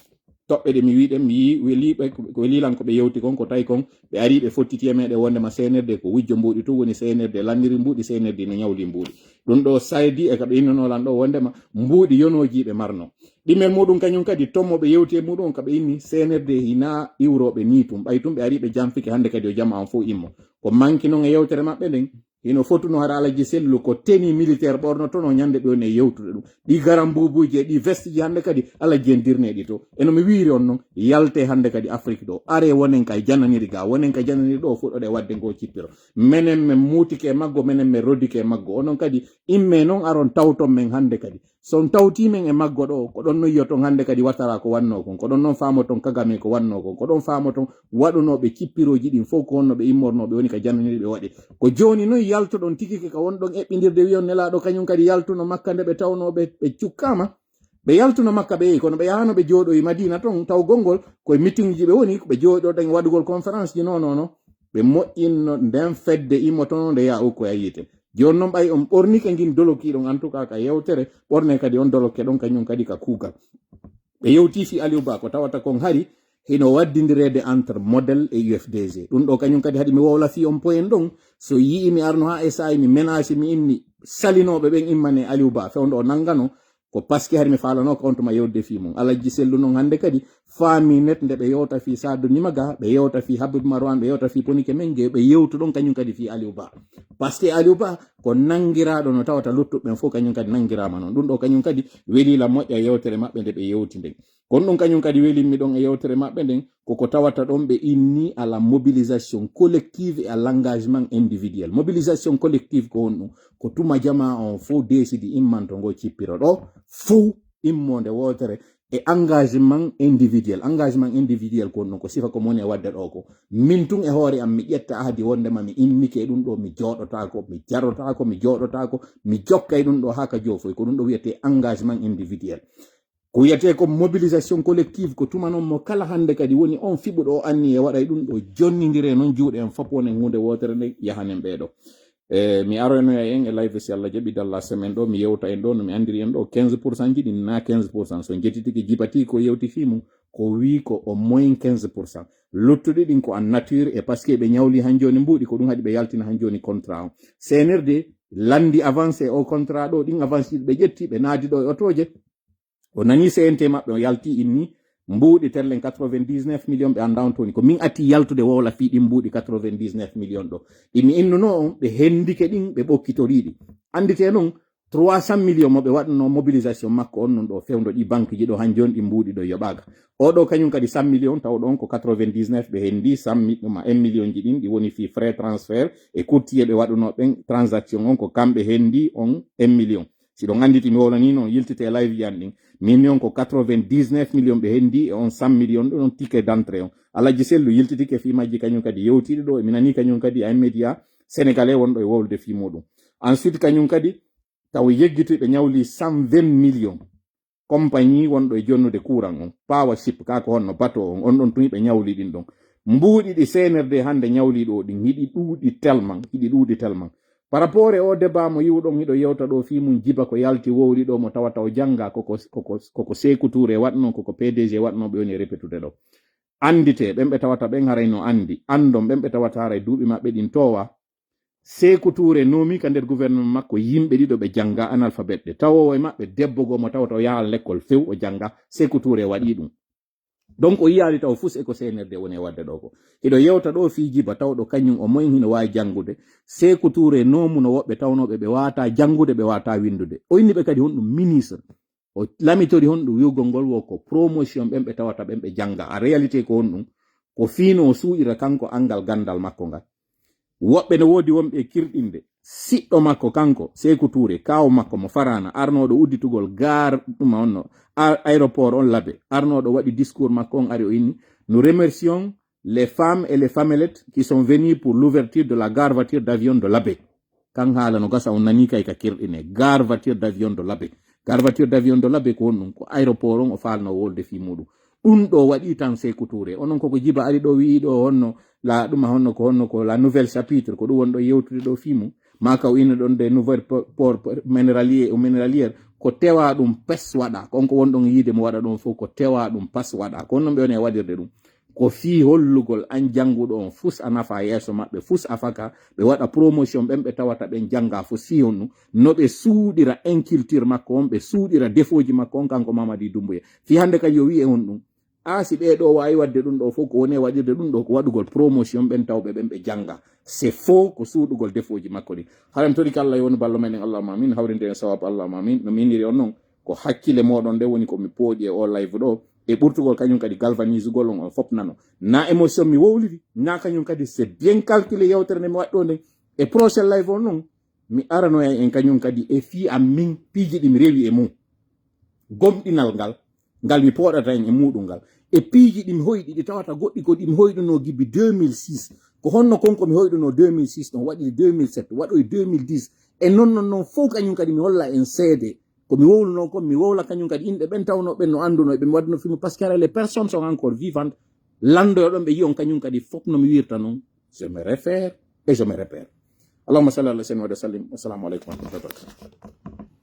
toɓɓe ɗe mi wiɗen mi yi weliɓe ko lilan ko ɓe yewti kon ko tawi kon ɓe ari ɓe fottiti e meɗe wondema CNRD ko wujjo mbuɗi tu woni CNRD landiri mbuɗi CNRD no ñawli mbuɗi ɗum ɗo saydi e kaɓe innanolan ɗo wondema mbuɗi yonoji ɓe marno ɗimen muɗum kañum kadi tommoɓe yewti e muɗum on kaɓe inni CNRD hina iwroɓe ni tum ɓay tum ɓe ari ɓe jamfike hande kadi o jama on fof immo ko manki noon e yewtere maɓɓe nden hino fotuno hara alaji sellu ko teni militaire ɓornoto no ñande ɗo ne yewtude ɗum ɗi garam bubuji e ɗi veste ji hande kadi alaji en dirneɗi to eno mi wiiri on noon yalte hande kadi afrique ɗo are wonen kay jannaniri ga wonen kay jannaniri ɗo fuɗɗode wadde ngo cippiro menen men mutike e maggo menen men roddike e maggo onon kadi imme noon aron tawton men hande kadi son tawtimen e maggo ɗo ko ɗon no yiyoton hande kadi watara ko wanno kon ko ɗon noon famoton kagame ko wanno kon ko ɗon famoton waɗunoɓe cippiroji ɗin fof ko honnoɓe immornoɓe woni ka jannaniri ɓe waɗi ko joni noon yaltoɗon tigike ka wonɗon eɓɓidirde wiyon nelaɗo kañum kadi yaltuno makka nde ɓe tawnoɓe ɓe cukkama ɓe yaltuno makka ɓe yehi kono ɓe yahano ɓe jooɗoyi madina ton taw gongol koye meeting ji ɓe woni ɓe jooɗoɗen waɗugol conférence ji nonono ɓe moƴƴinno nden fedde immotono nde ya ukko ya yite joni noon ɓay on ɓornike ngin dolokiɗon en tout cas ka yewtere ɓorne kadi on doloke ɗon kañum kadi ka kuugal ɓe yewti fi Aliou Ba ko tawata kon hari hino waddidirede entre modèle et UFDG ɗum ɗo kañum kadi haɗi mi wowla fi on poyen ɗon so yii mi arno ha e sayi mi ménage mi inni salinoɓe ɓen immane Aliou Ba fewdo o nangano ko paske hari mi falano ko on tuma yewde fi mum alaji sellu noon hande kadi faami net nde ɓe yewta fi Sadou Nimaga ɓe yewta fi Habib Marwan ɓe yewta fi Ponike Mengue ɓe yewtu ɗon kañum kadi fi Aliou Ba paske Aliou Ba ko nangiraɗo no tawata luttuɓeɓen fof kañum kadi nangirama noon ɗum ɗo kañum kadi welila moƴƴa yewtere maɓɓe nde ɓe yewti nden kono ɗum kañum kadi welinmi ɗon e yewtere maɓɓe nden koko tawata ɗon ɓe inni à la mobilisation collective et à l'engagement individuel mobilisation collective ko honɗum ko tuma jama on fof desidi immanto ngo cippiro ɗo fou immonde wotere e engagement individuel ko honɗum ko sifa ko moni e wadde ɗo ko min tun e hoore am mi ƴetta ahdi wondema mi innike ɗum ɗo mi jooɗotako mi jarotako mi jooɗotako mi jokkay ɗum ɗo ha ka jofoy ko ɗum ɗo wiyete engagement individuel ko wiyete ko mobilisation collective ko tuma noon mo kala hande kadi woni on fiɓuɗo o anni e waɗay ɗum ɗo jonnidire noon juuɗe en fof wonen hunde wotere nde yahanen ɓeeɗo mi aronoya en e live si Allah jaɓi dalla semaine ɗo mi yewta en ɗo no mi andiri en ɗo 15% ji ɗin na 15% so jettitiki jibati ko yewti fimu ko wi ko au moins 15% luttuɗi ɗin ko en nature et parce que ɓe ñawli han joni mbuɗi ko ɗum haɗi ɓe yaltina han joni contrat o CNRD landi avancé o contrat ɗo ɗin avance ɓe ƴetti ɓe naadi ɗo e otoje o nani CNT maɓɓe o yalti inni mbuuɗi terlen 99 millions ɓe anda on toni ko min atti yaltude wowla fi ɗin mbuuɗi 99 millions ɗo ɗimi innuno on ɓe hendike ɗin ɓe ɓokkitoriɗi andite noon 300 millions moɓe waɗno mobilisation makko on non ɗo fewdo ɗi banque ji ɗo han joni ɗi mbuuɗi ɗo yoɓaga oɗo kañum kadi 100 millions taw ɗon ko 99 ɓe hendi 100 millions ji ɗin ɗi woni fi frais transfert e courtier ɓe waɗuno ɓen transaction on ko kamɓe hendi on 1 million siɗo anditi mi wolani noon yiltite live yan ɗin min ko 99 millions ɓe hendi e on 100 millions ɗo non ticket d'entrée on alaji sellu yiltitike fi majji kañum kadi yewtiɗi ɗo e minani kañum kadi ay média sénégalais wonɗo e wowlude fi muɗum ensuite kañum kadi taw yeggituɓe ñawli 120 millions compagnie wonɗo e jonnude courant on powership kako honno bateau on ɗon tun ɓe ñawli ɗin ɗon mbuuɗi ɗi CNRD hande ñawli ɗo ɗin hiɗi ɗuuɗi tellement par rapport e o débat mo yiwɗon hiɗo yewta ɗo fi mum jiba ko yalti wowli ɗo mo tawata o janga koko Sékou Touré waɗno koko PDG waɗno ɓe woni répétude ɗo andite ɓen ɓe tawata ɓen harayno andi andon ɓen ɓe tawata haray duuɓi maɓɓe ɗin towa Sékou Touré nomi ka nder gouvernement makko yimɓe ɗiɗo ɓe janga analphabète ɗe tawowo e maɓɓe debbo go mo tawata o yaha l'école few o janga Sékou Touré waɗi ɗum donc o yiyali taw fus e ko CNRD woni e wadde ɗo ko hiɗo yewta ɗo fi jiba tawɗo kañum o moyen hino wawi jangude Sékou Touré nomu no woɓɓe tawnoɓe ɓe wata jangude ɓe wata windude o inniɓe kadi honɗum ministre o lamitori honɗum wiwgol ngol wo ko promotion ɓen ɓe tawata ɓen ɓe janga a réalité ko honɗum ko fiino o suuɗira kanko angal gandal makko ngal woɓɓe ne woodi wonɓe kirɗinde siɗɗo makko kanko Sékou Touré kawo makko mo farana arnoɗo udditugol gar ɗuma onno aéroport on Labé arnoɗo waɗi discours makko on ari o inni nous remercions les femmes et les femelettes qui sont venus pour l'ouverture de la gare voiture d'avion de Labé kan haala no gasa on nani kay ka kirɗine gare voiture d'avion de Labé gare voiture d'avion de Labé ko honɗum ko aéroport on o falno wolde fi muɗum ɗum ɗo waɗi tan Sékou Touré onon koko jiba ari ɗo wi'i ɗo honno la ɗuma honno ko la nouvelle chapitre ko ɗum wonɗo yewtude ɗo fi mum maka o ina ɗon de nouvelle port minéralière ko tewa ɗum pes waɗa konko wonɗon yiide mo waɗa ɗon fof ko tewa ɗum pas waɗa ko non ɓe woni e waɗirde ɗum ko fi hollugol an janguɗo on fus a nafa yeeso maɓɓe fus a faka ɓe waɗa promotion ɓen ɓe tawata ɓen janga fo si on ɗum no ɓe suuɗira inculture makko on ɓe suuɗira défaut ji makko on kanko Mamady Doumbouya fi hande kadi o wi e on ɗum si ɓeɗo wawi wadde ɗum ɗo fof ko woni e waɗirde ɗum ɗo ko waɗugol promotion ɓen tawɓe ɓen ɓe janga c'est faux ko suuɗugol defoji makko ɗi haram tori kala yon ballo men allahumma amin hawrinde sawab allahumma amin no miniri on non ko hakkile moɗon nde woni ko mi pooɗi e o live ɗo e ɓurtugol kañum kadi galvanise gol on fop nano na émotion mi wowliri na kañum kadi c'est bien calculé yewtere nde mi waɗɗo nde e prochain live on non mi aranoya en kañum kadi e fi am min piiji ɗi mi rewi e mum gomɗinal ngal mi poɗata en e muɗum ngal e piiji ɗi mi hoyɗi ɗi tawata goɗɗi ko ɗi mi hoyɗuno gibbi 2006 ko honno konko mi hoyɗuno 2006 ɗon waɗi 2007 waɗoy 2010 e non fof kañum kadi mi holla en seede ko mi wowluno kon mi wowla kañum kadi inɗe ɓen tawnoɓen no anduno ɓe mi waɗno film par ce que les personnes sont encore vivantes landoyoɗon ɓe yiyon kañum kadi fof no mi wirta noon je me réfère et je me répère allahumma salli ala sayyidina wa sallim assalamu aleykum wa rahmatullahi wa barakatuh